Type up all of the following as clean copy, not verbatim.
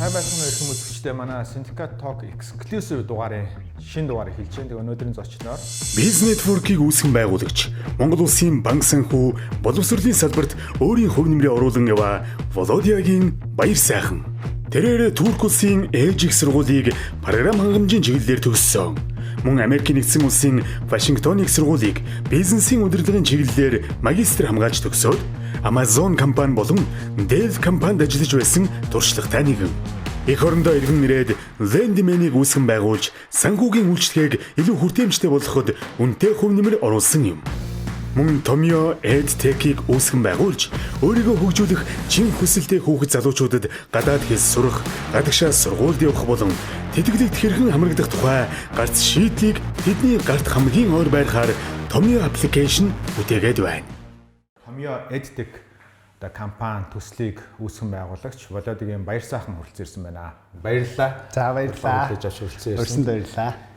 Сайн байцгаана ирэх үзэгчдээ манай Syndicate Talk Exclusive дугаарыг шинэ дугаарыг хэлж байна. Тэгээ өнөөдрийн зочноор Business Network-ийг үүсгэн байгуулагч Монгол Улсын банк санхүү боловсролын салбарт өөрийн хөв нэмрээ оруулан яваа Володягийн баяр сайхан. Тэрээр Турк улсын ээж их сургуулийг програм хангамжийн чиглэлээр төгссөн. Мөн Америк нэгдсэн улсын Вашингтон их сургуулийг бизнесийн удирдлагын чиглэлээр магистр хамгаалж төгсөөд Amazon компани болон Dell компанид ажиллаж байсан туршлагатай нэгэн. Эх орондоо иргэн ирээд Lendman-ыг үүсгэн байгуулж санхүүгийн үйлчлэгийг илүү хүртээмжтэй болгоход үнэтэй хөв нэмэр оруулсан юм. Мөн Tomio EdTech-ийг үүсгэн байгуулж өөрийгөө хөгжүүлэх чин хүсэлтэй хүүхэд залуучуудад гадаад хэл сурах, гадагшаа сургуульд явах болон тэтгэлэгт хэрхэн хамрагдах тухай гарц шийдлийг тэдний гарт хамгийн ойр байрахаар Tomio application бүтээгээд байна. Tomio EdTech компани төслийг үүсгэн байгуулагч Володягийн баяр сайхан хүрэлцэн байна. Баярлалаа. За баярлалаа. Өрсөнд баярлалаа.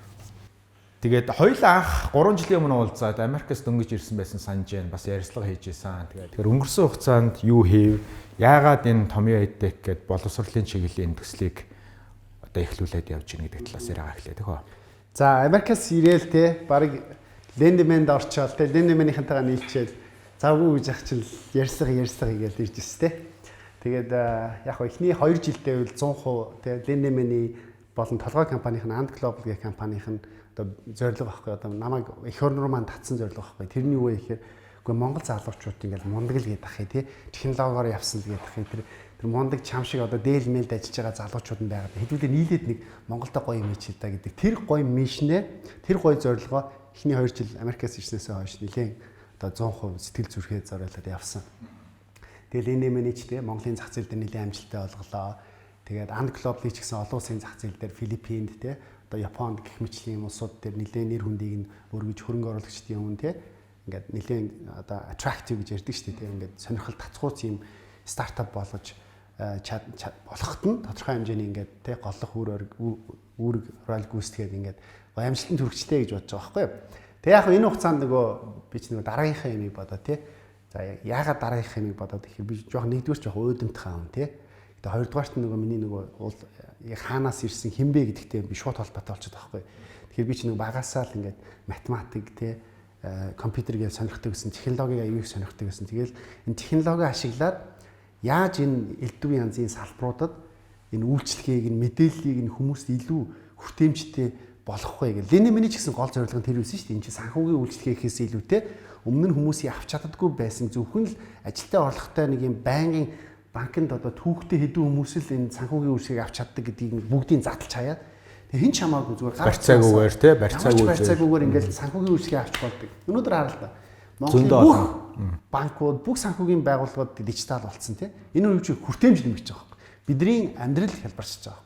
Тэгээд хоёулаа анх 3 жилийн өмнө уулзаад Америкаас дөнгөж ирсэн байсан санаж байна. Бас ярилцлага хийж исэн. Тэгэхээр өнгөрсөн хугацаанд юу хийв? Яагаад энэ Tomio EdTech гэдэг боловсролын чиглэлийн төслийг одоо эхлүүлээд явж байна гэдэг талаас яриагаа эхлэе тэхөө. За Америкаас ирээл те баг Lendman-д орчоод те Lendman-ийнхэнтэйгээ нийлчээл завгүй гэж ах чил ярьслага гэж ирж өс те. Тэгээд яг хөө эхний 2 жилдээ бол 100% те Lendman-ийн болон толгой компанийн And Global гэх компанийн одоо зорилго байхгүй одоо намайг эх орн руу маань татсан зорилго байхгүй. Тэрний юу вэ гэхээр үгүй Монгол залуучууд ингээл мундаг л гээд ахыг тий технологиор явсан л гээд ахыг тэр мундаг чам шиг одоо Dell Mail-д ажиллаж байгаа залуучууд нь байгаа. Хэдүүлээ нийлээд нэг Монголда гоё юм хийж та гэдэг. Тэр гоё мишнээ тэр гоё зорилгоо эхний 2 жил Америкаас ирснээс хойш нэлээд одоо 100% сэтгэл зүрхээ зориулаад явсан. Тэгэл энэ менежтэй Монголын зах зээл дээр нэлээд амжилттай болголоо. Тэгээд And Global ч гэсэн олон улсын зах зээл дээр Филиппинд те одоо Японд гэх мэтлийн улсууд дээр нэлээд нэр хүндийг нь өргөж хөрөнгө оруулагчдын өмнө те ингээд нэлээд одоо attractive гэж ярьдаг шүү дээ те ингээд сонирхол татхууц юм стартап болгож болоход нь тодорхой хэмжээний ингээд те голлох үүрэг роль гүйцэтгээд ингээд амжилтанд хүрчтэй гэж бодож байгаа байхгүй юу. Тэгээ яг энэ хугацаанд нөгөө би ч нөгөө дараагийнхаа юмыг бодоо те за яагаад дараагийнхаа юмыг бодоод ихээр би жоохон нэгдүгээр жоохон өөдөнтхөө юм те хоёрдугаарт нөгөө миний нөгөө хаанаас ирсэн хинбэ гэдэгтэй би шууд холбоотой болчиход байгаа байхгүй. Тэгэхээр би ч нэг багасаа л ингээд математик те компьютергээ сонирхдаг гэсэн технологиг аюулгүй сонирхдаг гэсэн. Тэгэл энэ технологи ашиглаад яаж энэ элдв янзын салбаруудад энэ үйлчлэгийг энэ мэдээллийг энэ хүмүүст илүү хүртээмжтэй болгох вэ гэх. Lendman-ийн ч гэсэн гол зорилго нь тэр байсан шүү дээ. Энэ чинь санхүүгийн үйлчлэгээхээс илүүтэй өмнө нь хүмүүсийн авч чаддаггүй байсан зөвхөн л ажилтны орлоготой нэг юм байнгын банкнд одоо түүхтэй хэдэн хүмүүс л энэ санхүүгийн үйлчлэгийг авч чаддаг гэдгийг бүгдийг задлж хаяад тэг хин ч хамаагүй зүгээр барьцаагүйгээр те барьцаагүйгээр ингээл санхүүгийн үйлчлэгийг авч болдог. Өнөөдөр хараа л да. Монголын бүх банкуд бүх санхүүгийн байгууллагууд дижитал болсон те. Энэ үеийг хүртээмж нэмэгдэж байгаа юм. Бидний амьдрал хялбарчж байгаа юм.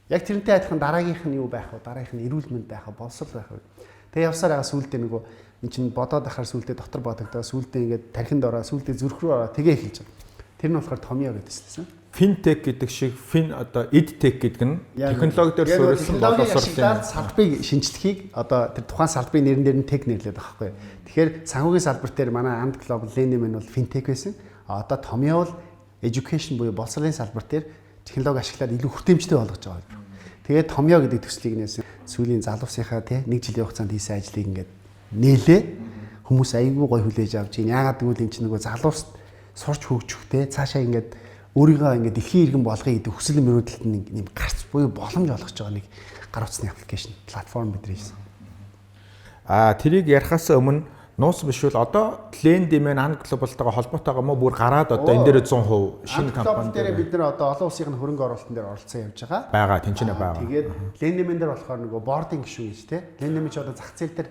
Яг тэрнтэй адилхан дараагийнх нь юу байх вэ? Дараагийнх нь эрүүл мэнд байх вэ? Боловсрол байх вэ? Тэг явсаар байгаа сүултээ нөгөө эн чинь бодоод ахаар сүултээ дотор бодогдоо сүултээ ингээд тархинд ороо сүултээ зүрх рүү ороо тэгээ эхэлж байгаа. Тэр нь болохоор Tomio гэдэгсэн. Fintech гэдэг шиг одоо EdTech гэдэг нь технологи дээр суурилсан боловсролын салбарыг шинжлэхийг одоо тэр тухайн салбарын нэрэн дээр нь тех нэрлэдэг байхгүй. Тэгэхээр санхүүгийн салбар дээр манай And Global Lendman бол Fintech байсан. Одоо Tomio бол education буюу боловсролын салбар дээр технологи ашиглаад илүү хүртээмжтэй болгож байгаа юм. Тэгээд Tomio гэдэг төслийг нээсэн сүүлийн залуусынхаа тий 1 жилийн хугацаанд хийсэн ажлыг ингээд нээлээ хүмүүс аягүй гой хүлээж авч ийн. Яагаад гэвэл энэ чинь нөгөө залуус сурч хөгжөхтэй цаашаа ингээд өөрийгөө ингээд дэлхийн иргэн болгоё гэдэг хүсэл мөрөөдөлд нэг гарц буюу боломж олгож байгаа нэг гар утасны аппликейшн платформ бидрээс. Тэрийг ярихаас өмнө нууц биш бол одоо Lendman And Global-тойгоо холбоотойгоо мó бүр гараад одоо энэ дээр 100% шинэ компани дээр бид нэр одоо олон улсын хөрөнгө оруулалтын дээр оролцсон явж байгаа. Байгаа тэнцэнэ байгаа. Тэгээд Lendman дээр болохоор нөгөө бординг гишүүн гэж те. Lendman ч одоо зах зээл дээр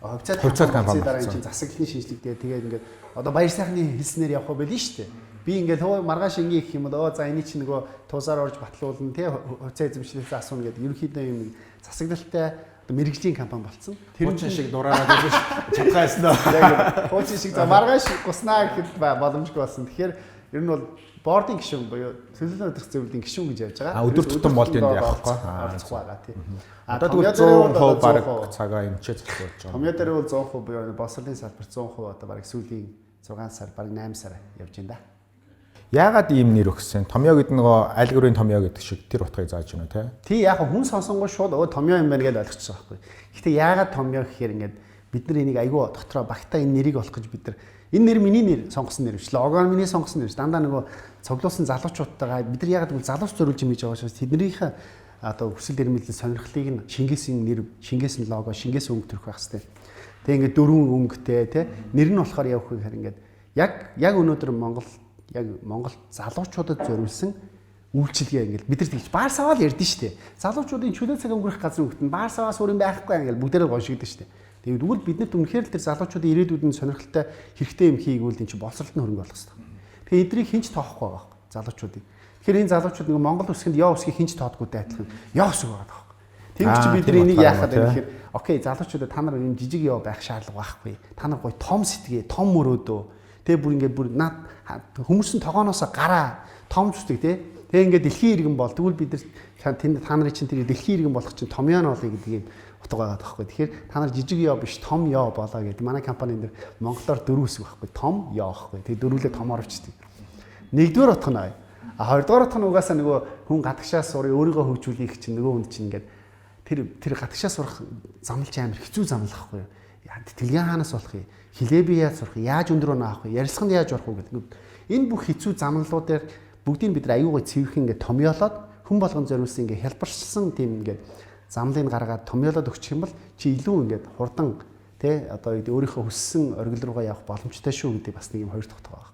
хувьцаат компани дараа энэ засаглалын шинжилгээ тэгээд ингээд одоо баяр сайхны хэлснээр явах байл нь шүү дээ. Би ингээд хөө маргааш ингээ гэх юм бол за эний чинь нөгөө туусаар орж батлуулна тий хувьцаа эзэмшлээс асууна гэдэг ерөнхийдөө юм засаглалтай одоо мэрэгжлийн компани болцсон. Тэр нь шиг дураараад биш чадхаасан доо. Яг хуучин шиг за маргааш гуснаа гэхэд боломжгүй болсон. Тэгэхээр ер нь бол бординг гишүүн буюу төлөвлөлт өдөрт зөвлөлийн гишүүн гэж явж байгаа. Өдөр тутам болд энд явахгүй. Орцох байгаа тий. Одоо тэгвэл 100% баг цагаа эмчээ зохиолж байгаа. Tomio дээр бол 100% буюу боловсролын салбар 100% одоо баг сүүлийн 6 сар баг 8 сар явж байна да. Яагаад ийм нэр өгсөн? Томьёо гэдэг нөгөө айлгуурын томьёо гэдэг шиг тэр утгыг зааж байна те. Тий яг хүн сонсонгоо шууд томьёо юм байна гэж ойлгочихсон байхгүй. Гэхдээ яагаад томьёо гэхээр ингээд бид нар энийг айгүй дотроо багтаа энэ нэрийг олох гэж бид нар энэ нэр миний нэр сонгосон нэр биш. Логон миний сонгосон нэр. Дандаа нөгөө цуглуулсан залуучуудтайгаа бид нар яагаад гэвэл залууч зориулж юм хийж байгаа учраас тэднийхээ одоо хүсэл эрмэлзлийн сонирхлыг нь Шингээсийн нэр, Шингээсийн лого, Шингээсийн өнгө төрөх байх хэвээр. Тэгээ ингээд дөрвөн өнгөтэй тий нэр нь болохоор явах гэхээр ингээд яг өнөөдөр Монгол залуучуудад зориулсан үйлчилгээ ингээд бид нар тэгж баар саваал ярьдэн штэ. Залуучуудын чөлөө цаг өнгөрөх газар хөлтөнд баар саваас өөр юм байхгүй ингээд бүгдээрээ гоншигдэн штэ. Тэгээд тэгвэл биднэрт үнэхээр л тэр залуучуудын ирээдүйн сонирхолтой хэрэгтэй юм хийгүүл энэ чинь боловсролтын хөрөнгө болох хэрэгтэй. Тэгээд эдрийг хинч тоохгүй байгаа байхгүй залуучуудыг. Тэгэхээр энэ залуучууд нэг Монгол үсгэнд яа үсгийг хинч тоодгүйтэй адилхан яа үсэг байгаа байхгүй. Тэгвэл чи бид нар энийг яахад байна гэхээр окей залуучуудаа та нар энэ жижиг яа байх шаардлага байхгүй. Та нар гоё том сэтгээ, том мөрөөдөө. Тэгээ бүр ингээд бүр наад хүмүүсийн тогооноосоо гараа том зүтэг тий. Тэгээ ингээд дэлхийн иргэн бол тэгвэл бид нар та нарын чинь тэр дэлхийн иргэн болох чинь томьёо нь олё гэдэг юм утга байгаа байхгүй. Тэгэхээр та нар жижиг яа биш том яа болоо гэдэг. Манай компани дээр монголоор дөрөв үсэг байхгүй. Том яа байхгүй. Тэгээ дөрвөлээ томоор авчдаг. Нэгдүгээр утга нь хоёрдугаар утга нь угаасаа нөгөө хүн гадагшаа сурыг өөрийгөө хөгжүүлэх чинь нөгөө хүнд чинь ингээд тэр гадагшаа сурах замлж амар хэцүү замлахгүй юу. Тэтгэлгийн хаанаас болох юм? Хилээ би яаж сурах юм? Яаж өндөр өнөө авах юм? Ярилцлаганд яаж орох уу гэдэг. Энэ бүх хэцүү замналуудаар бүгдийг бид нар аюугай цэвэрхэн ингээд томьёолоод хүн болгон зориулсан ингээд хялбарчилсан тийм ингээд замлыг гаргаад томьёолоод өгчих юм бол чи илүү ингээд хурдан тий одоо өөрийнхөө хүссэн оргил руугаа явах боломжтой шүү гэдэг бас нэг юм хоёр дахь утга байна.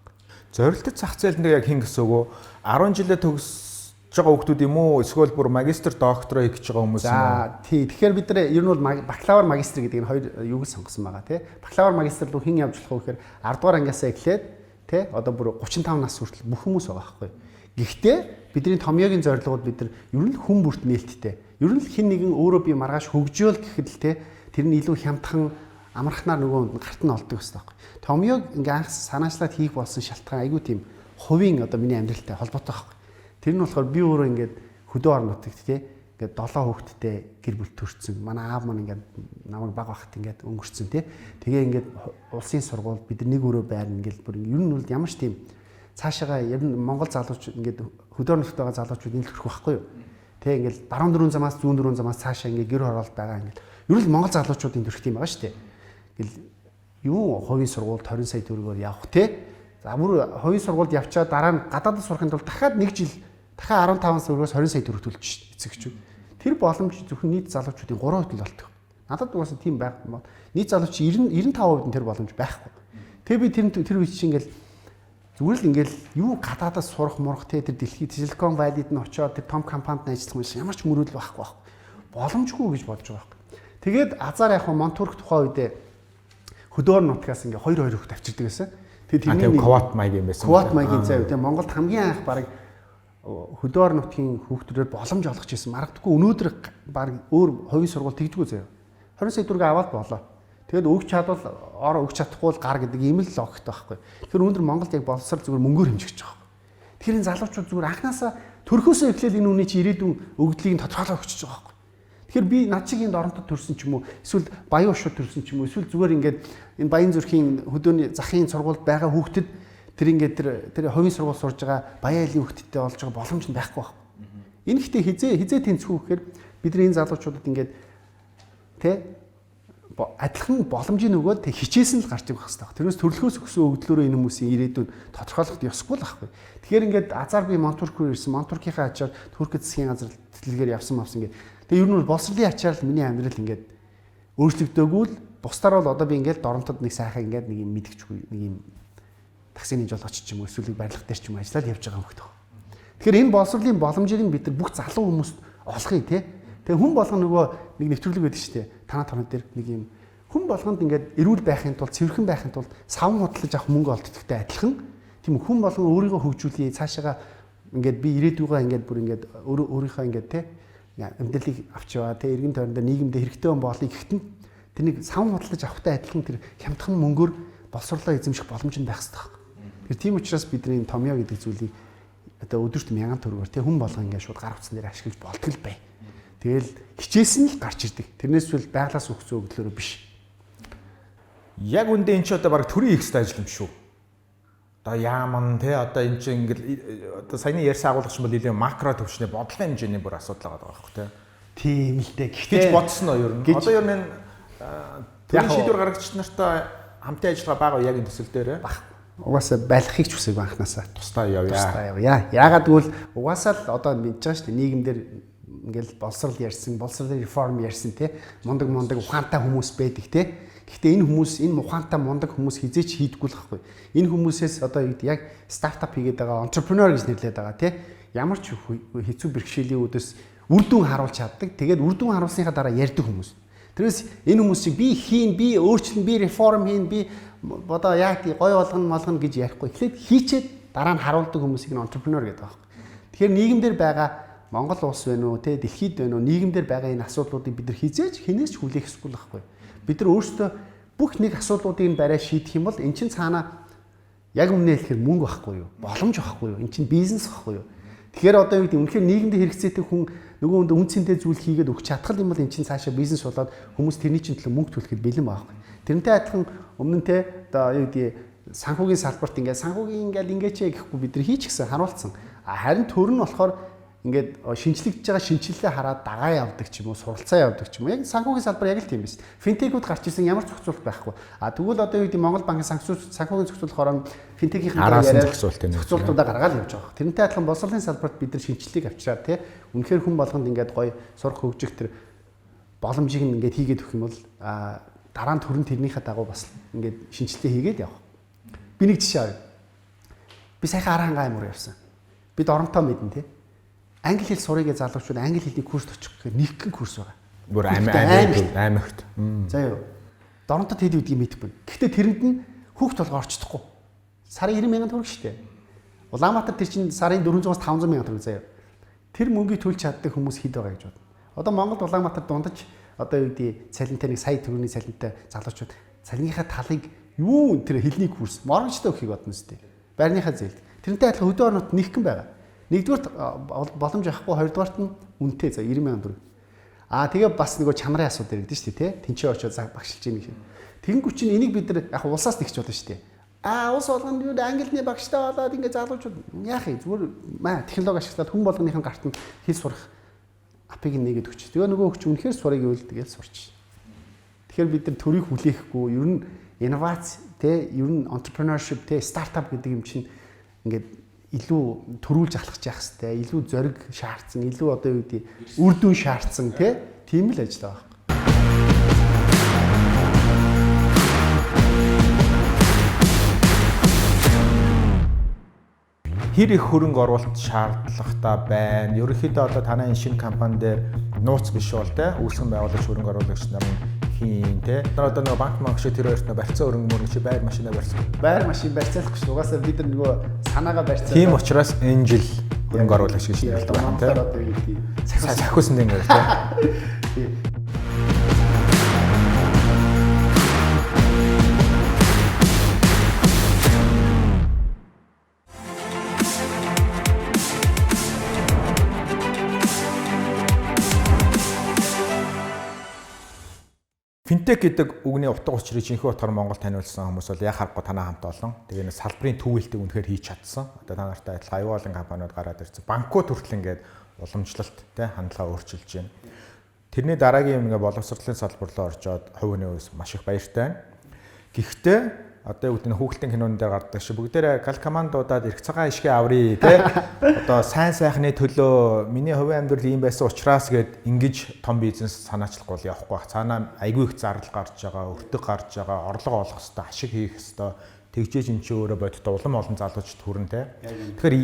Зорилттой зах зээл дээр яг хин гэсэн үг үү? 10 жилээ төгсөж байгаа хүмүүс юм уу? Эсвэл бүр магистр, доктороо хийж байгаа хүмүүс юм уу? За тий. Тэгэхээр бид нар ер нь бол бакалавр, магистр гэдэг энэ хоёр юуг сонгосон байгаа тий. Бакалавр, магистр руу хэн явж болох вэ гэхээр 10 дугаар ангиасаа эхлээд тий одоо бүр 35 нас хүртэл бүх хүмүүс байгаа байхгүй. Гэхдээ бидний томьёогийн зорилгууд бид нар ер нь хүн бүрт нээлттэй. Ер нь хэн нэгэн өөрөө бие маргааш хөгжөөл гэхэд л тий тэр нь илүү хямдхан амархнаар нөгөө гарт нь олдог гэсэн байхгүй. Томьёог ингээ анх санаачлаад хийх болсон шалтгаан айгүй тийм хувийн одоо миний амьдралтай холбоотой байхгүй. Тэр нь болохоор би өөрөө ингээд хөдөө орон нутагт тий ингээд 7 хүүхэдтэй гэр бүл төрсэн. Манай аав маань ингээд намайг баг багт ингээд өнгөрцөн тий. Тэгээ ингээд улсын сургууль бид нэг өрөө байрна ингээд бүр ер нь бол ямар ч тийм цаашаага ер нь Монгол залуучууд ингээд хөдөө орон нутагт байгаа залуучууд энэ л хөрөх байхгүй юу. Тий ингээд баруун дөрвөн замаас зүүн дөрвөн замаас цаашаа ингээд гэр хороолт байгаа ингээд ер нь Монгол залуучуудын төрх тийм байгаа шүү дээ. Юу хувийн сургуульд 20 сая төгрөгөөр явах те. За бүр хувийн сургуульд явчаад дараа нь гадаадд сурахын тулд дахиад 1 жил дахиад 15 төгрөгөөс 20 сая төгрөг төлж эцэгчүүд. Тэр боломж зөвхөн нийт залуучуудын 3% л болдог. Надад угаасаа тийм байх юм бол нийт залууч 95% нь тэр боломж байхгүй. Тэгээ би тэр үе чинь ингээл зүгээр л ингээл юу гадаадаас сурах мурах те тэр дэлхийд Silicon Valley-д нь очиод тэр том компанид ажиллах юм шиг ямар ч мөрөөдөл байхгүй. Боломжгүй гэж бодож байгаа байхгүй. Тэгээд азар яг Монтурк тухайн үедээ хөдөөр нутгаас ингээ 2 хүүхэд авчирдаг гэсэн. Тэгээд тэрний Кват маяг юм байсан. Кват маягийн зав. Тэгээд Монголд хамгийн анх баг хөдөөр нутгийн хүүхдүүрээр боломж олгож ирсэн. Марагдгүй өнөөдөр баг өөр хувийн сургууль тэгдэггүй заяа. 20 сая төгрөг аваад болоо. Тэгээд өгч чадвал ороо өгч чадахгүй л гар гэдэг ийм л логикт байхгүй. Тэгэхээр өнөөдөр Монголд яг боловсрол зүгээр мөнгөөр хэмжиж байгаа. Тэгэхээр энэ залуучууд зүгээр анханасаа төрхөөсөө эхлээл энэ үний чи ирээдүйн өгдлийг тодорхойлоо өгч байгаа байхгүй. Тэгэхээр би над шиг энд оронтод төрсэн ч юм уу эсвэл Баян Ушууд төрсэн ч юм уу эсвэл зүгээр ингээд энэ Баян зүрхийн хөдөөний захын сургуульд байгаа хүүхдэд тэр ингээд тэр хувийн сургууль сурж байгаа Баян айлын хүүхдэдтэй олж байгаа боломж нь байхгүй байна. Энэ ихтэй хизээ тэнцвүү гэхээр бидний энэ залуучуудад ингээд тэ адилхан боломжийн өгөөд хичээсэн л гарч ирэх хэрэгтэй. Тэрнээс төрлөхөөс өгсөн өгдлөөрөө энэ хүмүүсийн ирээдүйд тодорхойлоход ёсгүй л байхгүй. Тэгэхээр ингээд азар би Монтурк руу ирсэн. Монтуркийнхаа ачаар Туркид засгийн газар тэтгэлгээр явсан ингээд. Тэгээ ер нь бол боловсролын ачаар л миний амьдрал ингээд өөрчлөгдөөгүй л бусдаар бол одоо би ингээд доронтод нэг сайхан ингээд нэг юм мэдгчгүй нэг юм таксины жолооч ч юм уу эсвэл барилга дээр ч юм ажиллаад явж байгаа юм хөхтэй. Тэгэхээр энэ боловсролын боломжийг нь бид нар бүх залуу хүмүүст олохыг тий. Тэгээ хүн болгоно нөгөө нэг нэвтрүүлэг байдаг шүү дээ. Танаа тоног дээр нэг юм хүн болгонд ингээд эрүүл байхын тулд цэвэрхэн байхын тулд савн худалдаж авах мөнгө олддогтай адилхан тийм хүн болгон өөрийгөө хөгжүүлээ цаашаага ингээд би ирээдүйгөө ингээд бүр ингээд өөрийнхөө ингээд тий амьдралыг авч яваа тий эргэн тойрондоо нийгэмдээ хэрэгтэй хүн болъё гэхдээ тэрнийг савн худалдаж авахтай адилхан тэр хямдхан мөнгөөр боловсруулалтаа эзэмших боломж нь байх хэрэгтэй. Тэр тийм учраас бидний томьёо гэдэг зүйлийг одоо өдөрт 1000 төгрөгөөр тий хүн болгон ингээд шууд гар утсан дээр ашиглаж болтгол бай. Тэгэл хичээсэн л гарч ирдэг. Тэрнээс үл байглаас өгсөн өгдлөөрөө биш. Яг үндэ энэ ч одоо баг төрийн ихс ажил юм шүү. одоо яаман те одоо энэ чинь ингээл одоо саяны ярьсан агуулгач бол илүү макро төвчний бодлогын хэмжээний бүр асуудал байгаа байхгүй те. Тийм л дээ. Гэж бодсон уу ер нь? Одоо ер нь төрийн шийдвэр гаргагч нартай хамтын ажиллагаа байгаа яг энэ төсөл дээр угаасаа байлгахыг ч хүсэв анханасаа. Тусдаа явъя. Яагаад гэвэл угаасаа л одоо мэдж байгаа шүү дээ. Нийгэмдэр ингээл боловсрал ярьсан, боловсролын реформ ярьсан те. Мундаг ухаантай хүмүүс байдаг те. Гэхдээ энэ ухаантай мундаг хүмүүс хизээч хийдэггүй л байхгүй. Энэ хүмүүсээс одоо яг стартап хийгээд байгаа entrepreneur гэж нэрлэдэг байгаа тий. Ямар ч хэцүү бэрхшээлийн үдээс үр дүн харуулж чаддаг. Тэгээд үр дүн харуулсныхаа дараа ярьдаг хүмүүс. Тэрээс энэ хүмүүсийг би өөрчлөн, би реформ хийн, би одоо яг гой болгоно гэж ярихгүй. Эхлээд хийчээд дараа нь харуулдаг хүмүүсийг entrepreneur гэдэг байгаа байхгүй. Тэгэхээр нийгэмдэр байгаа Монгол улс вэ нүү, тий, дэлхийд вэ нүү, нийгэмдэр байгаа энэ асуудлуудыг бид нар хизээж хинээс ч хүлээх ёсгүй л байхгүй. Бид нар өөрсдөө бүх нэг асуудлуудыг барай шийдэх юм бол эн чинь цаана яг өмнө хэлэхээр мөнгө байхгүй юу? Боломж байхгүй юу? Эн чинь бизнес байхгүй юу? Тэгэхээр одоо юу гэдэг үнэхээр нийгэмдээ хэрэгцээтэй хүн нөгөө хүнд үнцэнтэй зүйл хийгээд өгч чадхал юм бол эн чинь цаашаа бизнес болоод хүмүүс тэрний чинь төлөө мөнгө төлөхөд бэлэн байгаа байхгүй. Тэрнтэй адилхан өмнө нь те одоо юу гэдэг санхүүгийн салбарт ингээд ч гэхгүй бид нар хийчихсэн харуулсан. Харин төр нь болохоор ингээд шинжлэгдэж байгаа шинжилгээ хараад дагаа явдаг ч юм уу, суралцаа явдаг ч юм уу. Яг санхүүгийн салбар яг л тийм биз. Финтекүүд гарч ирсэн ямар зохицуулалт байхгүй. Тэгвэл одоо юу гэдэг Монгол банкын санхүүгийн зохицуулахаар финтекийн зохицуултуудаа гаргаад явж байгаа. Тэрнтэй адилхан боловсролын салбарт бид нар шинжилгээг авчираад тий. Үнэхээр хүн болгонд ингээд гоё сурах хөгжих тэр боломжийг ингээд хийгээд өгөх юм бол дараа нь төрн тэрнийхээ дагуу бас ингээд шинжилгээ хийгээд явах. Би нэг жишээ авъя. Би саяхан Арангаа аймаар явсан. Бид оронтой мэднэ тий. Англи хэл сурыг залуучууд англи хэлний курст очих гэхээр нэгэн курс байгаа. Бүр аймагт. За юу. Доронтод хэд үдгийг мэдэхгүй. Гэхдээ тэрэнд нь хүүхд толгой орчихдохгүй. Сарын 90,000 төгрөг шүү дээ. Улаанбаатар тэр чинь сарын 400-аас 500,000 төгрөг заяа. Тэр мөнгийг төлж чаддаг хүмүүс хэд байгаа гэж бодно. Одоо Монгол Улаанбаатар дундаж одоо юу гэдэг цалинтай нэг сая төгрөгийн цалинтай залуучууд цалиныхаа талыг юу тэр хэлний курс моргочтой өгөхийг бодно үстэй. Байрныхаа зээлд. Тэрнтэй адилхан хөдөө орнууд нэгхэн байгаа. Нэгдүгээрт боломж авахгүй, хоёрдугаарт нь үнэтэй за 90,000 төгрөг. Тэгээ бас нөгөө чанарын асуудал иргэдэж шүү дээ, тий. Тэнцээ очоод багшилж ийн гэх юм. Тэгэнгүүт чинь энийг бид нар яг улсаас тэгч болно шүү дээ. Улс болгонд юу англиний багштай болоод ингээ залуучууд яах юм зүгээр технологи ашиглаад хүн болгоныхын гарт нь хэл сурах апыг нэгэд өгч. Тэгээ нөгөө өгч үнэхээр сурыг гэвэл тэгэл сурч. Тэгэхээр бид нар төрийг хүлээхгүй, ер нь инновац, тий, ер нь entrepreneurship, тий, стартап гэдэг юм чинь ингээд илүү төрүүлж ахлах яах хэвээр илүү зориг шаардсан илүү одоо юу гэдэг үр дүн шаардсан тийм л ажил байгаа. Хэр их хөрөнгө оруулалт шаардлагатай байна. Ерөнхийдөө одоо танай энэ шинэ компани дээр нууц биш бол үүсгэн байгуулагч хөрөнгө оруулагч нар хийн одоо нөгөө банк шиг тэр хоёрт барьцаа өрөнгө мөрөг чи байр машинаа барьсан. Байр машин барьцаалахгүй шүү. Угаасаа бид нар нөгөө санаагаа барьцаа. Тийм учраас энэ жил хөрөнгө оруулагч гэж нэрлэдэг байна тийм. Одоо юу гэдэг сахиусан дэ ингээд тийм. Финтек гэдэг үгний утга учирыг жинхэнэ утгаар Монгол таниулсан хүмүүс бол яг харахгүй танаа хамт олон. Тэгээ салбарын төвөлтийг үнэхээр хийж чадсан. Одоо та нартай адилхан аюул олон компаниуд гараад ирсэн. Банкуд хүртэл ингээд уламжлалт хандлага өөрчилж байна. Тэрний дараагийн ингээд боловсролын салбар руу оржоод хувийн үс маш их баяртай байна. Гэхдээ одоо үүдний хүүхэлдэйн кинонууд дээр гардаг шиг бүгдээрээ калкамандуудад эрх цагаан ишгээ аврий одоо сайн сайхны төлөө миний хувийн амьдрал ийм байсан учраас гээд ингэж том бизнес санаачлахгүй явахгүй бах. Цаанаа айгүй их зардал гарч байгаа, өртөг гарч байгаа, орлого олох хэвээр ашиг хийх хэвээр тэгжээж эн чинь өөрөө бодит улам олон залуучд хүрэн Тэгэхээр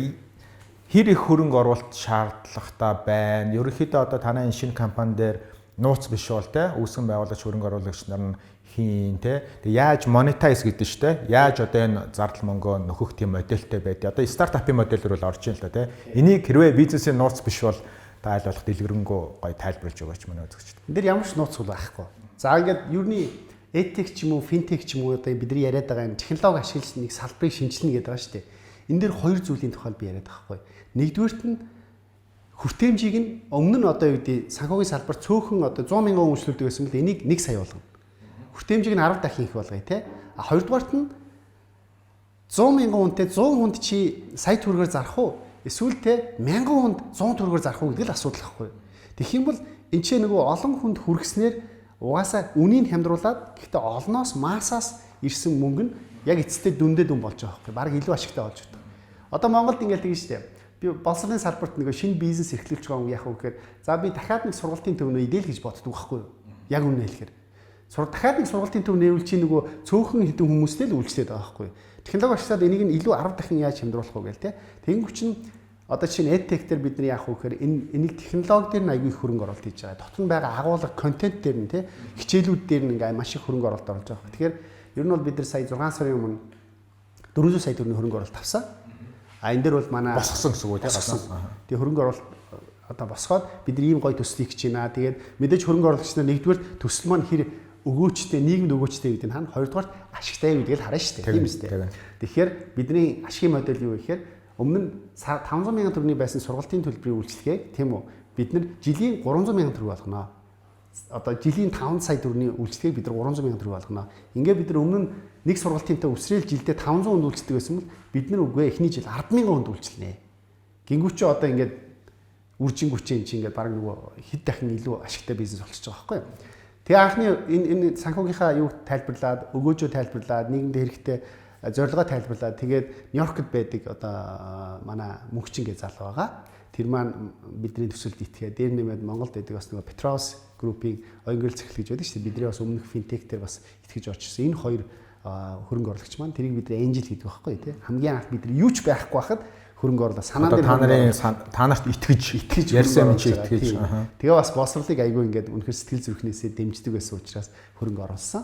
хэр их хөрөнгө оруулалт шаардлагатай байна. Ерөнхийдөө одоо танай энэ шинэ компани дээр нууц биш бол үүсгэн байгуулагч хөрөнгө оруулагч нар нь хийн тэгээ яаж monetize гэдэг шүү дээ. Яаж одоо энэ зардал мөнгөө нөхөх тийм модельтэй байдیں۔ Одоо стартапын модель рүү л орж ийн л да Энийг хэрвээ бизнесийн нууц биш бол та аль болох дэлгэрэнгүй гоё тайлбарлаж өгөөч манай үзэгчд. Энд дэр ямар ч нууц бол байхгүй. За ингээд юуны этик ч юм уу, финтек ч юм уу одоо бидний яриад байгаа энэ технологи ашиглаж нэг салбарыг шинжилнэ гэдэг байгаа шүү дээ. Энд дэр хоёр зүйлийн тухай би яриад байгаа байхгүй. Нэгдүгээрт нь хүртээмжийг нь өмнө нь одоо юу гэдэг санхүүгийн салбар цөөхөн одоо 100,000 үйлчлүүлдэг байсан бол энийг 1 сая болгоно. Хүртээмжийг нь 10 дахин их болгоё те. Хоёрдугаарт нь 100,000 хүнтэй 100 хүнд чи сая төгрөгөөр зарах уу? Эсвэл те 1000 хүнд 100 төгрөгөөр зарах уу гэдэг л асуудал байхгүй. Тэгэх юм бол энэ ч нөгөө олон хүнд хүргэснээр угаасаа үнийг хямдруулад гэхдээ олноос массаас ирсэн мөнгө нь яг эцэстээ дүндээ дүн болж байгаа байхгүй. Бараг илүү ашигтай болж байгаа. Одоо Монголд ингээл тэгж штэ. Би боловсролын салбарт нөгөө шинэ бизнес эрхлүүлж байгаа юм яах вэ гэхээр за би дахиад нэг сургалтын төв нээе л гэж боддог байхгүй юу? Яг үнэ хэлэхээр. Дахиад нэг сургалтын төв нээвэл чи нөгөө цөөхөн хэдэн хүмүүстэй л үйлчлээд байгаа байхгүй юу? Технологи багшсаад энийг нь илүү 10 дахин яаж хямдруулах вэ гээл те. Тэнгүүч нь одоо чинь EdTech дээр бид нар яах вэ гэхээр энийг технологи дээр нь аягүй их хөрөнгө оруулалт хийж байгаа. Дотор нь байгаа агуулга контент дээр нь те хичээлүүд дээр нь ингээ маш их хөрөнгө оруулалт оруулж байгаа. Тэгэхээр ер нь бол бид нар сая 6 сарын өмнө 400 сая төгрөгийн хөрөнгө оруулалт авсан. А энэ дээр бол манай босгосон гэсэн үг те гаднаас. Тэгээ хөрөнгө оруулалт одоо босгоод бид нар ийм гоё төслийг хийж байна. Тэгээд мэдээж хөрөнгө оруулагч нар нэгдүгээр төсөл маань хэр өгөөчтэй нийгэмд өгөөчтэй гэдэг нь хаана хоёрдугаар ашигтай гэдэг л харна шүү дээ. Тийм үстэй. Тэгэхээр бидний ашигын модель юу гэхээр өмнө нь 500,000 төгрөгийн байсан сургалтын төлбөрийн үйлчлэгийг тийм үү бид нар жилийн 300,000 төгрөг болгоно. Одоо жилийн 5 сая төгрөгийн үйлчлэгийг бид нар 300,000 төгрөг болгоно. Ингээд бид нар өмнө нь нэг сургалтынтай үсрээл жилдээ 500 хүнд үйлчлдэг байсан бол бид нар үгүй эхний жил 10,000 хүнд үйлчлэнэ. Гингүүч одоо ингээд үржингүүчээ энэ чинь ингээд баг нөгөө хэд дахин илүү ашигтай бизнес болчихж байгаа байхгүй юу? Тэгээ анхны энэ санхүүгийнхаа юу тайлбарлаад, өгөөжөө тайлбарлаад, нийгэмд хэрэгтэй зорилгоо тайлбарлаад тэгээд Нью-Йоркд байдаг одоо манай мөнгөчин гээ залуу байгаа. Тэр маань бидний төсөлд итгээ дээр нэмээд Монголд байдаг бас нөгөө Petros Group-ийн оюнгөрөл цэглэл гэж байдаг шүү дээ. Бидний бас өмнөх финтек дээр бас итгэж очсон. Энэ хоёр хөрөнгө оруулагч маань тэрийг бид энжил хийдэг байхгүй тий. Хамгийн анх бид нар юу ч байхгүй байхад хөрөнгө оруулалт санаа дээр та нарт итгэж ярьсан юм чи итгэж. Тэгээ бас боловсролыг айгүй ингээд үнэхээр сэтгэл зүрхнээсээ дэмждэг байсан учраас хөрөнгө оруулсан.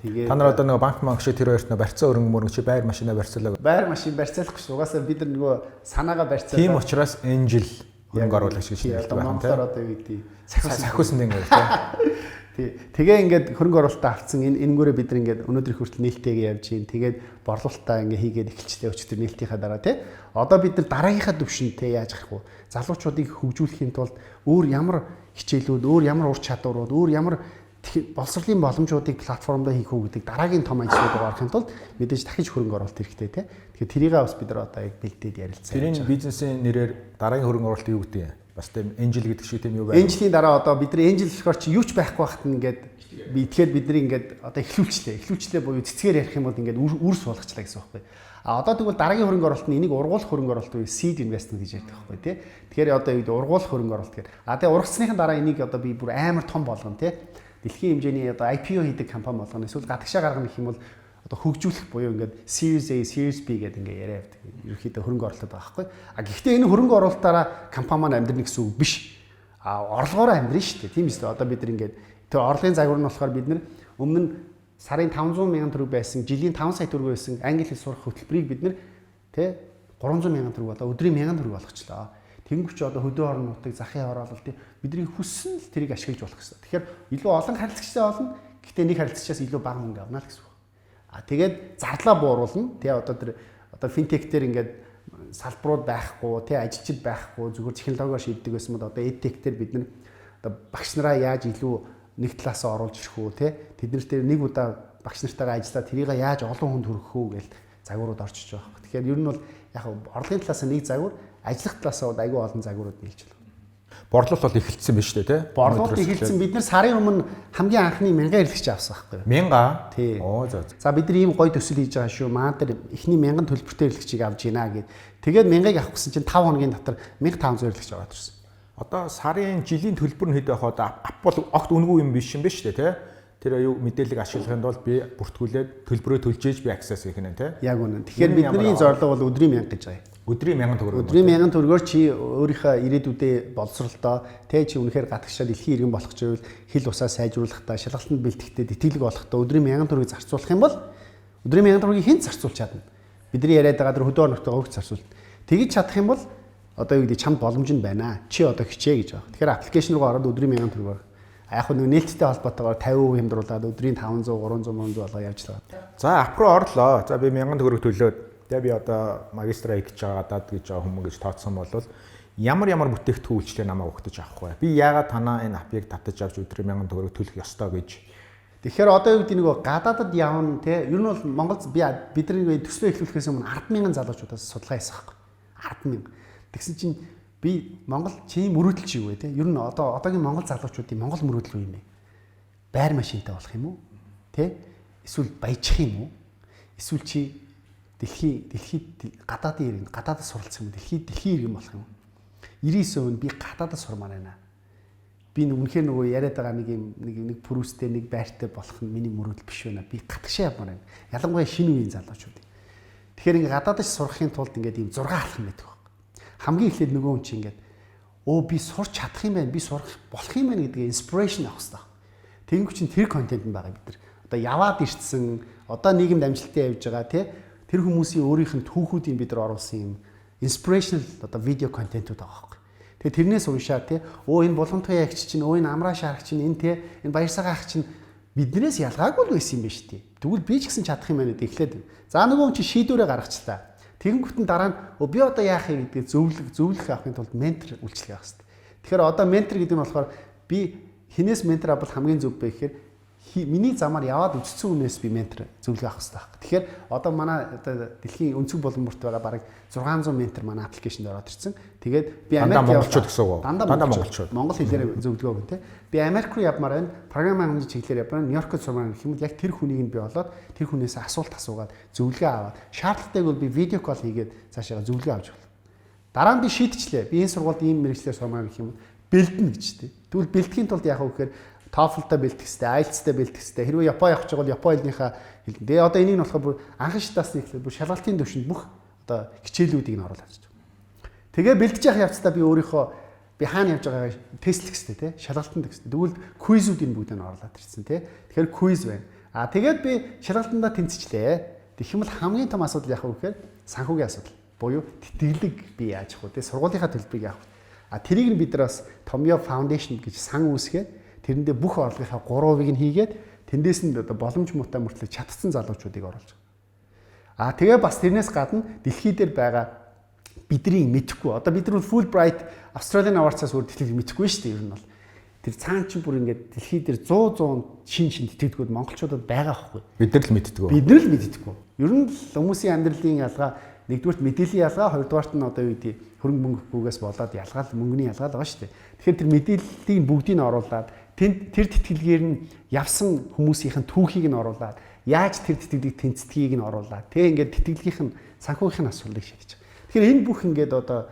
Тэгээ та нар одоо нөгөө банк шиг тэр хоёрт нөгөө барьцаа өрөнгө мөрөнгө чи байр машинаа барьцаалаа. Байр машин барьцаалахгүй шүү. Угаасаа бид нар нөгөө санаагаа барьцаалаа. Тийм учраас энжил хөрөнгө оруулагч гэж хэлдэг байна. Монголоор одоо юу гэдэг сахиусан дин гэж тий. Тэгээ ингээд хөрөнгө оруулалтаа авцсан энэнгүүрээ бид нар ингээд өнөөдөр хүртэл нээлттэйгээ явж гин. Тэгээд борлуулалтаа ингээд хийгээд эхэлчтэй өчтөр нээлтийнхаа дараа тий. Одоо бид нар дараагийнхаа төвшөнтэй яаж авах вэ? Залуучуудыг хөгжүүлэхийн тулд өөр ямар хичээлүүд, өөр ямар ур чадварууд, өөр ямар боловсролын боломжуудыг платформдоо хийх үү гэдэг дараагийн том ажлуудыг орохын тулд мэдээж дахиж хөрөнгө оруулалт хэрэгтэй тий. Тэгэхээр тэрийгээ бас бид нар одоо яг бэлдээд ярилцсан. Тэрийн бизнесийн нэрээр дараагийн хөрөнгө оруулалт юу гэдэг юм? Бас тийм энжил гэдэг шиг тийм юу байна? Энжлийн дараа одоо бид нар энжил болохоор чи юу ч байхгүй байхад нь ингээд би тэгэхээр бидний ингээд одоо эхлүүлчлээ буюу цэцгээр ярих юм бол ингээд үрс болгочлаа гэсэн үг байхгүй. А одоо тэгвэл дараагийн хөрөнгө оруулалт нь энийг ургуулах хөрөнгө оруулалт буюу seed investment гэж ярьдаг байхгүй тий. Тэгэхээр одоо юу гэдэг ургуулах хөрөнгө оруулалт гэдэг. А тэгээ ургацсныхан дараа энийг одоо би бүр амар том болгоно тий. Дэлхийн хэмжээний одоо IPO хийдэг компани болгоно. Эсвэл гадагшаа гаргах гэх юм бол одоо хөгжүүлэх буюу ингээд Series A, Series B гэдэг ингээд яриа явдаг. Ерөнхийдөө хөрөнгө оруулалт байгаа байхгүй. А гэхдээ энэ хөрөнгө оруулалтаараа компани маань амьдрна гэсэн үг биш. А орлогоороо амьдрын шүү дээ. Тийм үү? Одоо бид нар ингээд тэр орлогын загвар нь болохоор бид нар өмнө нь сарын 500,000 төгрөг байсан, жилийн 5 сая төгрөг байсан англи хэл сурах хөтөлбөрийг бид нар тий 300,000 төгрөг болоо өдрийн 1000 төгрөг болгочлоо. Тэнгүүч одоо хөдөө орон нутаг захын хороололтын бидний хүссэн л тэрийг ашиглаж болох гэсэн. Тэгэхээр илүү олон харилцагчтай болно. Гэхдээ нэг харилцагчаас илүү бага мөнгө авна л гэсэн үг. А тэгээд зарлаа бууруулна. Тий одоо финтек дээр ингээд салбарууд байхгүй, тий ажилчид байхгүй, зүгээр технологиор шийддэг байсан бол одоо EdTech дээр бид нар одоо багш нараа яаж илүү нэг талаасаа оруулж ирэх үү, тий тэд нарт нэг удаа багш нартайгаа ажиллаа тэрийг яаж олон хүнд хүргэх үү гэж загварууд орчиж байгаа. Тэгэхээр ер нь бол яг орлогын талаасаа нэг загвар, ажиллах талаасаа айгүй олон загварууд нийлж байна. Борлуулалт бол эхэлсэн биз дээ тий. Борлуулалт эхэлсэн. Бид нар сарын өмнө хамгийн анхны 1000 эрхлэгч авсан байхгүй юу? 1000? Тий. Оо за. За бид нар ийм гоё төсөл хийж байгаа шүү. Маа дээр эхний 1000 төлбөртэй эрхлэгчийг авж гинэ гэд. Тэгээд 1000-ыг авах гэсэн чинь 5 хоногийн дотор 1500 эрхлэгч аваад ирсэн. Одоо сарын жилийн төлбөр нь хэд байх вэ? Ап бол огт үнэгүй юм биш юм ба шүү дээ тий. Тэр юу мэдээлэл ашиглахын тулд би бүртгүүлээд төлбөрөө төлж ээж би access хийх нь тий. Яг үнэ. Тэгэхээр бидний зорилго бол өдрийн 1000 гэж байгаа. Өдрийн 1000 төгрөг. Өдрийн 1000 төгрөгөөр чи өөрийнхөө ирээдүйдээ боловсролтой тэ чи үнэхээр гадагшаа дэлхийн иргэн болох ч байвал хил усаа сайжруулахдаа шалгалтанд бэлтгэхдээ тэтгэлэг болохдоо өдрийн 1000 төгрөгийг зарцуулах юм бол өдрийн 1000 төгрөгийг хэн зарцуулж чадна? Бидний яриад байгаа дөр хөдөө орногтой өгч зарцуул. Тэгж чадах юм бол одоо юу гэдэг чамд боломж нь байна. Чи одоо хичээ гэж байгаа. Тэгэхээр аппликейшн руу ороод өдрийн 1000 төгрөгөөр яг нэг нээлттэй холбоотойгоор 50% хямдруулаад өдрийн 500, 300 болоо явж байгаа. За ап руу орлоо. За би 1000 төгрөг төлөөд тэгээ би одоо магистра хийж байгаа дад гэж байгаа хүмүүс гэж тооцсон бол ямар бүтээгдэхүүн үйлчлэл намайг өгтөж авах вэ? Би яагаад танаа энэ апыг татаж авч өдрийн 1000 төгрөг төлөх ёстой гэж Тэгэхээр одоо юу гэдэг нөгөө гадаадад явна те ер нь бол Монгол бидний төсвөө эхлүүлэхээс өмнө 10,000 залуучуудаас судалгаа хийсэн байхгүй. 10,000. Тэгсэн чинь би Монгол чиний мөрөөдөл чи юу вэ те? Ер нь одоогийн Монгол залуучуудын Монгол мөрөөдөл юу юм бэ? Байр машинтай болох юм уу? Тэ? Эсвэл баяжих юм уу? Эсвэл чи дэлхийд гадаадад суралцах юм уу? Дэлхийн иргэн болох юм уу? 99% нь би гадаадад сурмаар байна. Би үнэхээр нөгөө яриад байгаа нэг пүрүстэй нэг байртай болох нь миний мөрөөдөл биш байна. Би гадагшаа явмаар байна. Ялангуяа шинэ үеийн залуучууд. Тэгэхээр ингээ гадаадд сурахын тулд ингээд ийм 6 алхам байдаг баг. Хамгийн эхлээд нөгөө хүн чинь ингээд би сурч чадах юм байна. Би сурах болох юм байна гэдгийг инспирэшн авах хэрэгтэй. Тэнгүү чинь тэр контент нь байгаа бид нар. Одоо яваад ирсэн, одоо нийгэмд амжилттай явж байгаа тэр хүмүүсийн өөрийнх нь түүхүүдийг бид нар оруулсан юм инспирэшнл одоо видео контентууд байгаа. Тэгээ тэрнээс уншаад энэ булгамтгай ягч чинь энэ амраа шарах чинь энэ баяр сагаа ах чинь биднээс ялгаагүй л байсан юм байна шүү дээ. Тэгвэл би ч гэсэн чадах юм байна гэдэг эхлээд. За нөгөө хүн чи шийдвэрээ гаргачлаа. Тэгэнгүүт нь дараа нь би одоо яах юм гэдэг зөвлөх авахын тулд ментор үйлчлэх явах хэрэгтэй. Тэгэхээр одоо ментор гэдэг нь болохоор би хинээс ментор авбал хамгийн зөв бэ гэхээр миний замаар яваад үжицсэн хүнээс би ментор зөвлөгөө авах хэрэгтэй байна. Тэгэхээр одоо манай дэлхийн өнцөг боломжт байгаа бараг 600 ментор манай аппликейшнд ороод ирсэн. Тэгээд би Америк монголчууд гэсэн үг. Дандаа монголчууд. Монгол хэлээр зөвлөгөө өгнө те. Би Америк руу явмаар байна. Програмын хэмжээ чиглэлээр явмаар Нью-Йоркд сурмаар гэх юм бол яг тэр хүнийг нь би олоод тэр хүнээс асуулт асуугаад зөвлөгөө аваад шаардлагатайг бол би видео кол хийгээд цаашаа зөвлөгөө авч болно. Дараа нь би шийдчихлээ. Би энэ сургуульд ийм мэргэжлээр сурмаар гэх юм бол бэлдэнэ гэж те. Тэгвэл бэлтгэхийн тулд яах вэ гэхээр TOEFL-тай бэлтгэх хэрэгтэй, IELTS-тай бэлтгэх хэрэгтэй. Хэрвээ Япон явах гэж бол Япон хэлнийхээ хэлнэ. Тэгээ одоо энийг нь болохоор бүр анхан шатаасны эхлээд бүр шалгалтын төвшөнд бүх одоо хичээлүүдийг нь оруулаад авчих. Тэгээ бэлдэж явах явцдаа би өөрийнхөө хаана явж байгаагаа тестлэх хэрэгтэй тий. Шалгалтанд гэсэн. Тэгвэл квизүүдийг бүгдийг нь оруулаад ирсэн тий. Тэгэхээр квиз байна. Тэгээд би шалгалтандаа тэнцвчлээ. Тэгэх юм бол хамгийн том асуудал яах вэ гэхээр санхүүгийн асуудал. Буюу тэтгэлэг би яаж авах вэ тий. Сургуулийнхаа төлбөрийг авах. Тэрийг нь бид нар бас Томьёо Foundation гэж сан үүсгээд тэрэндээ бүх орлогынхаа 3%-ийг нь хийгээд тэндээс нь одоо боломж муутай мөртлөө чадсан залуучуудыг оруулж байгаа. Тэгээ бас тэрнээс гадна дэлхий дээр байгаа бидний мэдхгүй. Одоо бид нар Fulbright Australian Awards-аас өөр тэтгэлэг мэдхгүй шүү дээ. Ер нь бол тэр цаан чинь бүр ингээд дэлхий дээр 100 шин тэтгэлгүүд монголчуудад байгаа байхгүй. Бид нар л мэддэггүй. Бид нар л мэддэггүй. Ер нь л хүмүүсийн амьдралын ялгаа нэгдүгürt мэдээллийн ялгаа, хоёрдугаарт нь одоо юу гэдэг хөрөнгө мөнгөгүйгээс болоод ялгаал мөнгөний ялгаа л байгаа шүү дээ. Тэгэхээр тэр мэдээллийг бүгдийг нь оруулаад тэр тэтгэлгээр нь явсан хүмүүсийн түүхийг нь оруулаад яаж тэр тэтгэлгийг тэнцдгийг нь оруулаад ингээд тэтгэлгийнх нь санхүүгийн асуудлыг шийдэж байгаа. Тэгэхээр энэ бүх ингээд одоо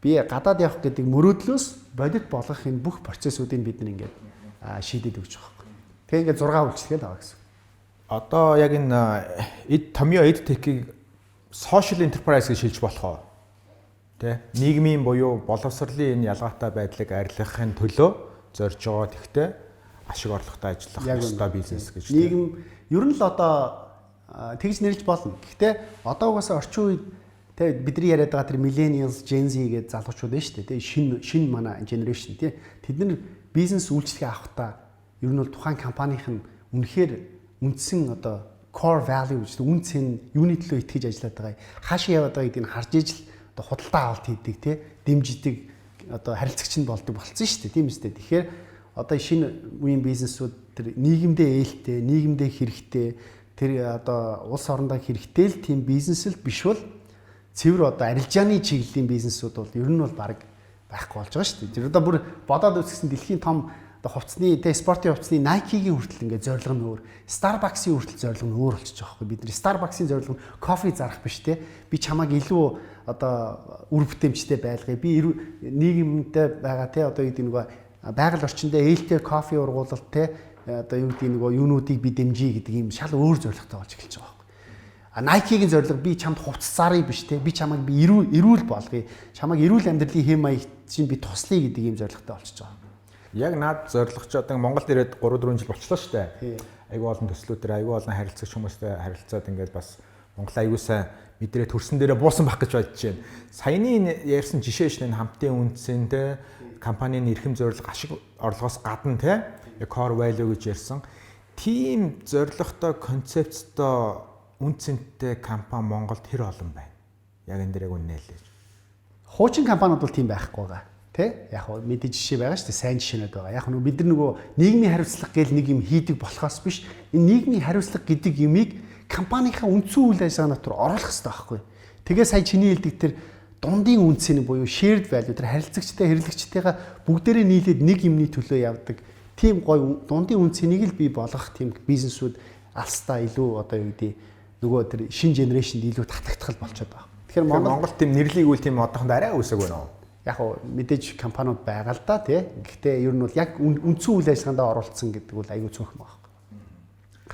би гадаад явах гэдэг мөрөөдлөөс бодит болгох энэ бүх процессуудыг бид нэг ингээд шийдээд өгч байгаа юм. Тэгээ ингээд 6 үйлчлэгээд байгаа гэсэн. Одоо яг энэ Томьёо EdTech-ийг social enterprise гэж шилж болох уу? Тэ? Нийгмийн буюу боловсролын энэ ялгаатай байдлыг арилгахын төлөө зорж байгаа. Тэгтээ ашиг орлоготой ажиллах ёстой бизнес гэж. Нийгэм ер нь л одоо тэгж нэрлэж болно. Гэхдээ одоо угаасаа орчин үед бидний яриад байгаа тэр millennials, Gen Z гэдэг залуучууд байна шүү дээ. Шинэ манай generation тий. Тэд нар бизнес үйлчлэгээ авахдаа ер нь бол тухайн компанийн үнэхээр үндсэн одоо core value гэж үн цэн юуны төлөө итгэж ажиллаад байгаа. Хаашаа яваад байгаа гэдгийг харж ижил одоо худалдаа авалт хийдэг тий. Дэмждэг одоо харилцагч нь болдог болцсон шүү дээ. Тийм үстэй. Тэгэхээр одоо шинэ үеийн бизнесүүд тэр нийгэмдээ ээлтэй, нийгэмдээ хэрэгтэй, тэр одоо улс орондоо хэрэгтэй л тийм бизнес л биш бол цэвэр одоо арилжааны чиглэлийн бизнесүүд бол ер нь бол баг байхгүй болж байгаа шүү дээ. Тэр одоо бүр бодоод үзсэн дэлхийн том одоо хувцсны спортын хувцсны Nike-гийн хүртэл ингээд зорилго нь өөр, Starbucks-ийн хүртэл зорилго нь өөр болчихж байгаа байхгүй. Бид нар Starbucks-ийн зорилго нь кофе зарах биш те. Би чамайг илүү одоо үр бүтээмжтэй байлгая. Би нийгэмдээ байгаа те одоо юу гэдэг нэг байгаль орчиндөө ээлтэй кофе ургуулалт те одоо юу гэдэг нэг юунуудыг би дэмжиж гэдэг юм шал өөр зорилготой болж эхэлж байгаа. Nike-гийн зорилго би чамд хувцас зарыг биш те би чамайг би эрүүл болгоё. Чамайг эрүүл амьдралын хэм маяг чинь би туслая гэдэг юм зорилготой болчихж байгаа. Яг наад зорилго ч одоо Монголд ирээд 3-4 жил болчихлоо шүү дээ. Айгүй олон төслүүдээр айгүй олон харилцагч хүмүүстэй харилцаад ингээд бас Монгол айгүй сайн мэдрээ төрсөн дээрээ буусан байх гэж бодож байна. Саяны ярьсан жишээ шнэ хамтын үндсэн те компанийн эрхэм зорилго ашиг орлогоос гадна те core value гэж ярьсан. Тим зорилготой концепттой үндсэнтэй компани Монголд хэр олон байна? Яг энэ дээр яг үнэлээж. Хуучин компаниуд бол тийм байхгүй байгаа. Тэ? Яг хөө мэдээ жишээ байгаа шүү дээ. Сайн жишээнүүд байгаа. Яг бид нар нөгөө нийгмийн хариуцлага гэж нэг юм хийдэг болохоос биш. Энэ нийгмийн хариуцлага гэдэг юмыг компанийнхаа үндсэн үйл ажиллагаа дотор оруулах хэрэгтэй байхгүй. Тэгээ сая чиний хэлдэг тэр дундын үнцний буюу shared value тэр харилцагчтай хэрэглэгчтэйгээ бүгдээрээ нийлээд нэг юмны төлөө явдаг. Тийм гоё дундын үнцнийг л бий болгох тийм бизнесүүд алстаа илүү одоо юу гэдэг нөгөө тэр шинэ генерашнд илүү татагдтал болчиход байгаа. Тэгэхээр Монгол тийм нэрлийг үл тийм одоохонд арай үсэг байна уу? Яг уу мэдээж компаниуд байгаа л да тий. Гэхдээ ер нь бол яг үндсэн үйл ажиллагаанд оролцсон гэдэг бол аюул цөөхөн байна.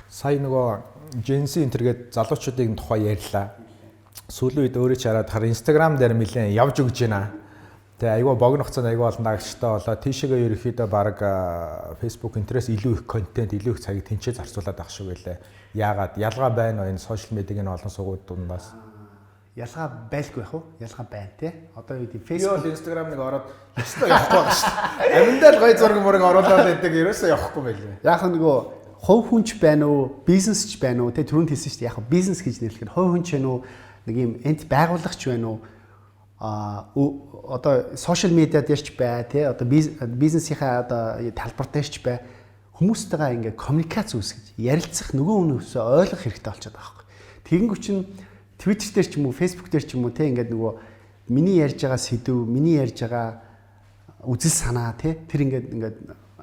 Сая нөгөө Gen-Z интергээд залуучуудын тухай ярьлаа. Сүүлийн үед өөрөө ч хараад хар Instagram дээр нэлээд явж өгж байна. Тэгээ аюул богино хугацаанд аюул олон дагагчтай болоо тийшээгээ ерөөхдөө баг Facebook интерес илүү их контент, илүү их цагийг тэнцээ зарцуулаад авах шиг байлаа. Яагаад ялгаа байна вэ энэ сошиал медиагийн олон суугууд дундаас? Ялгаа байлгүй яах вэ? Ялгаа байна тий. Одоо юу гэдэг Facebook, Instagram нэг ороод өстөө явахгүй байна шүү дээ. Аминдаа л гоё зураг мөрөг оруулаад байдаг ерөөсөө явахгүй байлээ. Яг нөгөө хувь хүнч байна уу, бизнесч байна уу? Тэ түрүүнд хэлсэн шүү дээ. Яг бизнес гэж нэрлэхэд хувь хүнч байна уу? Нэг юм энт байгуулагч байна уу? Одоо сошиал медиад ярьж бай тий. Одоо бизнесийнхаа одоо талбарт ярьж бай. Хүмүүстэйгээ ингээ коммуникац үүсгэж, ярилцах нөгөө хүмүүсээ ойлгох хэрэгтэй болчиход байгаа байхгүй. Тэгэнгүүт чинь Twitter дээр ч юм уу, Facebook дээр ч юм уу те ингээд нөгөө миний ярьж байгаа сэдв, миний ярьж байгаа үзэл санаа те тэр ингээд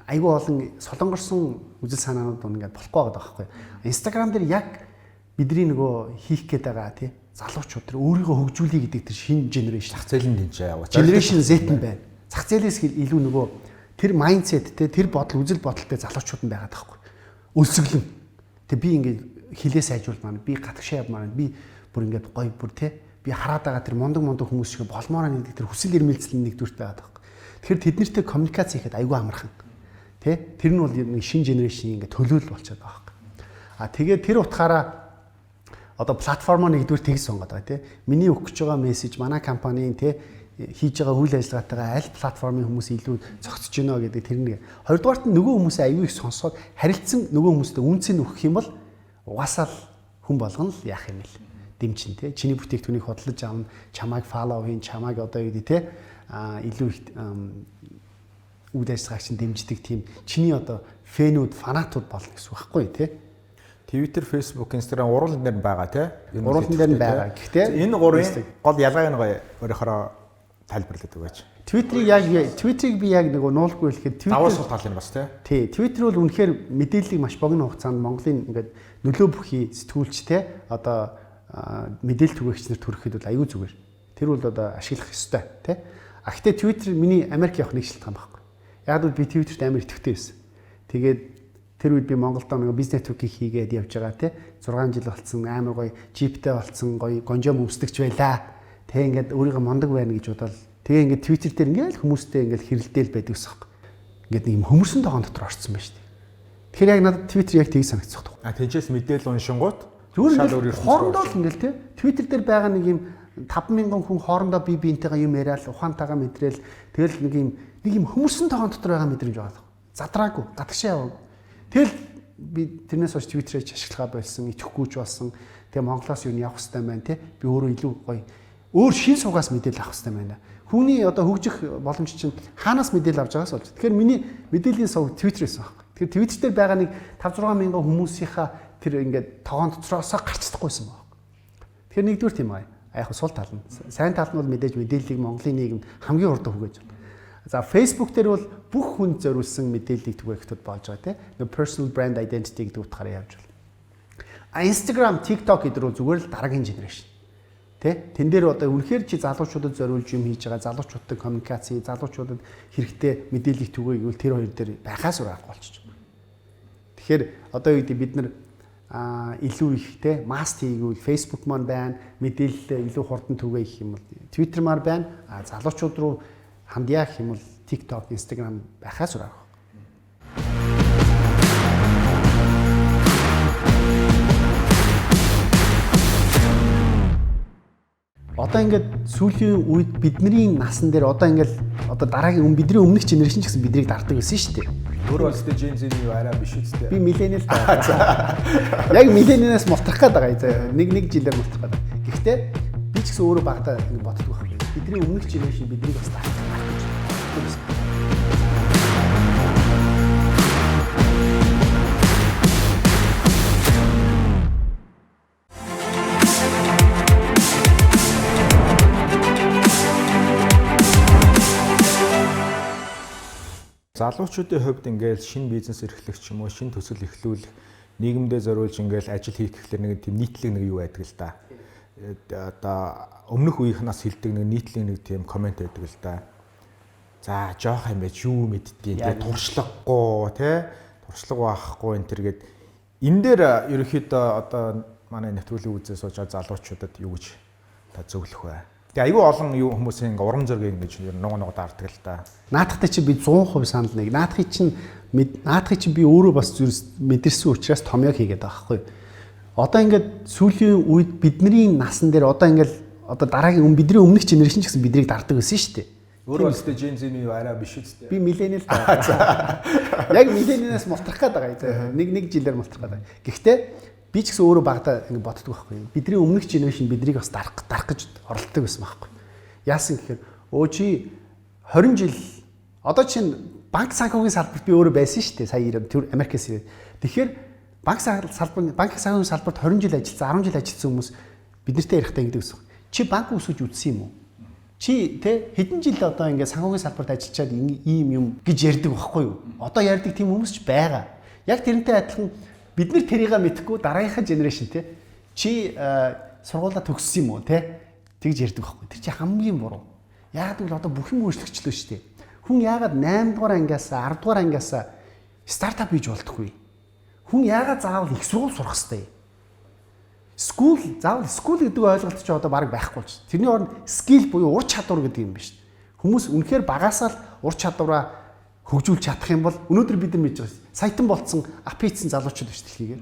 айгүй олон солонгорсон үзэл санаанууд ингээд болохгүй байгаа байхгүй. Instagram дээр яг бидний нөгөө хийх гээд байгаа те залуучууд тэр өөрийгөө хөгжүүлэх гэдэг тэр шинэ генерашн зах зээлийн тэнцээ яваа. Generation Z нь байна. Зах зээлээс илүү нөгөө тэр майндсет те тэр бодол үзэл бодолтой залуучууд нь байгаа байхгүй. Өлсгөлэн. Тэг би ингээд хилээ сайжруулмаар, би гатгшаа явмаар, би бүр ингээд гоё бүр те би хараад байгаа тэр мундаг хүмүүс шиг болмоор нэгдэг тэр хүсэл эрмэлзэл нэгдүгürt байгаа байхгүй. Тэгэхээр тэднэртэй коммуникац хийхэд айгүй амархан. Тэ? Тэр нь бол нэг шинэ генерашн ингээд төлөөлөл болчиход байгаа байхгүй. Тэгээд тэр утгаараа одоо платформоо нэгдүгээр тэгс сонгоод байгаа те. Миний өгөх гэж байгаа мессеж манай компанийн те хийж байгаа үйл ажиллагаатайгаа аль платформын хүмүүс илүү зохицож гинэ гэдэг тэр нэг. Хоёрдугаарт нь нөгөө хүмүүсээ аюу их сонсоод харилцсан нөгөө хүмүүстэй үнцэн өгөх юм бол угаасаа хүн болгоно л яах юм бэл. Дэмчин те чиний бүтээгдэхүүнийг хөдлөж авна, чамайг фоллоу хийн, чамайг одоо юу гэдэг те илүү их үйл ажиллагаач нь дэмждэг тийм чиний одоо фэнүүд, фанатууд болно гэсэн үг байхгүй те. Twitter, Facebook, Instagram уруулан дээр байгаа те. Уруулан дээр нь байгаа. Гэхдээ энэ гурвын гол ялгааг нь гоё өөрөөрөө тайлбарлаад өгөөч. Twitter-ийг би яг нөгөө нуулгүй хэлэхэд даваа сул тал нь бас те. Тий, Twitter бол үнэхээр мэдээллийг маш богино хугацаанд Монголын ингээд нөлөө бүхий сэтгүүлч те одоо мэдээлэл түгээгч нар төрөхэд бол аюу зүгээр. Тэр бол одоо ашиглах ёстой тий. Гэхдээ Twitter миний Америк явах нэг шалтгаан байхгүй. Яг л би Twitterт амар итгэвтэй байсан. Тэгээд тэр үед би Монголд нэг бизнес нэтворкийг хийгээд явж байгаа тий. 6 жил болсон амар гоё жиптэй болсон гоё гонжоо өмсдөгч байлаа. Тэг ингээд өөрийгөө мондөг байна гэж бодоод тэгээ ингээд Twitter дээр ингээд хүмүүстэй ингээд хэрэлдээл байдаг ус байхгүй. Ингээд нэг юм хөмөрсөн тоон дотор орцсон байна шүү дээ. Тэгэхээр яг надад Twitter яг тийг санагдчих واخ. Тэжээс мэдээлэл уншингууд зүгээр хоорондоо л ингээл тий Twitter дээр байгаа нэг юм 5,000 хүн хоорондоо биентэйгээ юм яриад ухаантайгаа мэдрээл тэгэл нэг юм хөмөрсөн тоон дотор байгаа мэдрэмж байгаа. Задраагүй, гадагшаа яваа. Тэгэл би тэрнээс хойш Twitter-ыг ашиглахаа болсон, итгэхгүйч болсон. Тэгээ Монголоос юу явах хэрэгтэй байна тий би өөрөө илүү гоё өөр шин суугаас мэдээлэл авах хэрэгтэй байна. Хүний одоо хөгжих боломж чинь хаанаас мэдээлэл авч байгаас болж. Тэгэхээр миний мэдээллийн сувг Twitter-ээс байна. Тэгэхээр Twitter дээр байгаа нэг 5-6 мянган хүмүүсийнхаа тэр ингээд тоон дотроосоо гарч чадахгүйсэн баг. Тэгэхээр нэгдүгээр тийм аа. Яг сул тал нь. Сайн тал нь бол мэдээж мэдээллийг Монголын нийгэмд хамгийн урд хүргэж байна. За Facebook дээр бол бүх хүнд зориулсан мэдээллийг түгээхтэй болж байгаа тийм. Personal brand identity гэдэг утгаараа явж байна. Instagram, TikTok гэдэг нь зүгээр л дараагийн генерашн. Тэ? Тэн дээр одоо үнэхээр чи залуучуудад зориулж юм хийж байгаа, залуучуудтай коммуникац, залуучуудад хэрэгтэй мэдээллийг түгээгүүл тэр хоёр дээр байхаас урахгүй болчих. Тэгэхээр одоо юу гэдэг бид нар илүү их те маст хийгүүл Facebook маань байна, мэдээлэл илүү хурдан түгээ гэх юм бол Twitter маань байна. Залуучууд руу хандъя гэх юм бол TikTok, Instagram байхаас ураа. Одоо ингээд сүүлийн үед бидний насан дээр одоо ингээд одоо дараагийн бидний өмнөх генерашн ч гэсэн биднийг дарддаг байсан шүү дээ. Өөрөө бол тэ Gen Z-ийн арай биш үстэй. Би millennial таа. Яг millennial-аас мултрах гээд байгаа. Нэг жилээр мултрах гээд. Гэхдээ би ч гэсэн өөрөө багтаа ингэ боддог байх. Бидний өмнөх генерашн биднийг бас дарддаг. оролцдог гэсэн. Залуучуудын хувьд ингээл шинэ бизнес эрхлэх ч юм уу, шинэ төсөл эхлүүлэх, нийгэмдээ зориулж ингээл ажил хийх гэхлээр нэг тийм нийтлэг нэг юу байдаг л да. Одоо өмнөх үеийнхнаас хэлдэг нэг нийтлэг нэг тийм комент байдаг л да. За жоох юм байж юу мэддیں۔ Тэ туршлагагүй тий туршлага байхгүй энэ төр гээд энэ дээр ерөөхдөө одоо манай нэвтрүүлгийн үзээ сууж залуучуудад юу гэж та зөвлөх вэ? Тэгээ аюу олон юу хүмүүсийн урам зориг ингэж нуг даардаг л да. Наадахтай чи би 100% санал нэг. Наадахыг чинь би өөрөө бас зүрс мэдэрсэн учраас томьёог хийгээд байгаа байхгүй. Одоо ингээд сүүлийн үед бидний насан дээр одоо ингээд одоо дараагийн бидний өмнөх генерашн ч гэсэн биднийг дарддаг байсан шүү дээ. Өөрөө өстэй Gen Z-ийн арай биш үстэй. Би millennial таа. Яг millennial-аас мултрах гээд байгаа. Нэг жилээр мултрах гээд байгаа. Гэхдээ би ч гэсэн өөрөө багада ингэ боддог байхгүй. Бидний өмнөх генерашн биднийг бас дарах гэж оролддог байсан байхгүй. Яасан гэхээр өө чи 20 жил одоо чинь банк санхүүгийн салбарт би өөрөө байсан шүү дээ. Сая тэр Америкээс ирээд. Тэгэхээр банк санхүүгийн салбарт 20 жил ажилласан, 10 жил ажилласан хүмүүс бид нартай ярихдаа ингэдэг гэсэн. Чи банк үсгэж үзсэн юм уу? Чи тэ хэдэн жил одоо ингэ санхүүгийн салбарт ажиллачаад ийм юм гэж ярьдаг байхгүй юу? Одоо ярьдаг тийм хүмүүс ч байгаа. Яг тэрнтэй адилхан бид нар тэрийг мэдхгүй дараагийнхаа генерашн те чи сургуулаа төгссөн юм уу те тэгж ярьдаг байхгүй. Тэр чи хамгийн буруу. Яг л одоо бүх юм өөрчлөгчлөө шүү дээ. Хүн яагаад 8 дугаар ангиас 10 дугаар ангиас стартап хийж болтгүй? Хүн яагаад заавал их сургууль сурах хэрэгтэй? Заавал скул гэдэг ойлголт чи одоо баг байхгүй ч. Тэрний оронд скил буюу ур чадвар гэдэг юм биш. Хүмүүс үнэхээр багасаа л ур чадвараа хөгжүүлж чадах юм бол өнөөдөр бид нар мэдж байгаа. Саятан болцсон ап хийсэн залуучууд биш дэлхийгээр.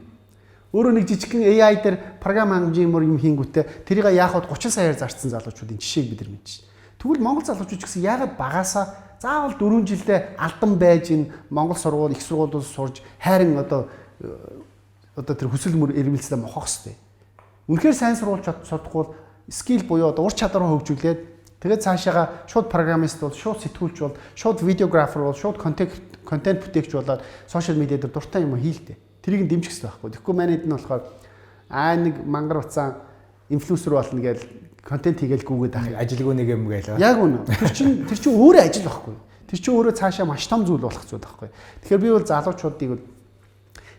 Өөрөө нэг жижигхэн AI дээр програм хангамжийн юм хийнгүүтээ тэрийг яах вэ 30 саяар зарцсан залуучуудын жишээг бид нар мэдж байна. Тэгвэл Монгол залуучууд ч гэсэн яагаад багасаа заавал 4 жилдээ алдан байж ин Монгол сургууль их сургуулиуд сурж хайрын одоо тэр хүсэл мөр эрмэлзлээ мохох хэвээр. Үнэхээр сайн сурвалж чадахгүй скил буюу одоо ур чадвараа хөгжүүлээд тэгээд цаашаага шууд программист бол, шууд сэтгүүлч бол, шууд видеографер бол, шууд контент бүтээгч болоод сошиал медиа дээр дуртай юм хийлтэй. Тэрийг дэмжих хэрэгтэй байхгүй. Тэгэхгүй манайд нь болохоор нэг мангар уцаан инфлюенсер болно гэж контент хийгээл гүгээд ах ажилгүй нэг юм гээл. Яг үнэ. Тэр чинь өөрөө ажил байхгүй. Тэр чинь өөрөө цаашаа маш том зүйл болох зүйл байхгүй. Тэгэхээр би бол залуучуудыг бол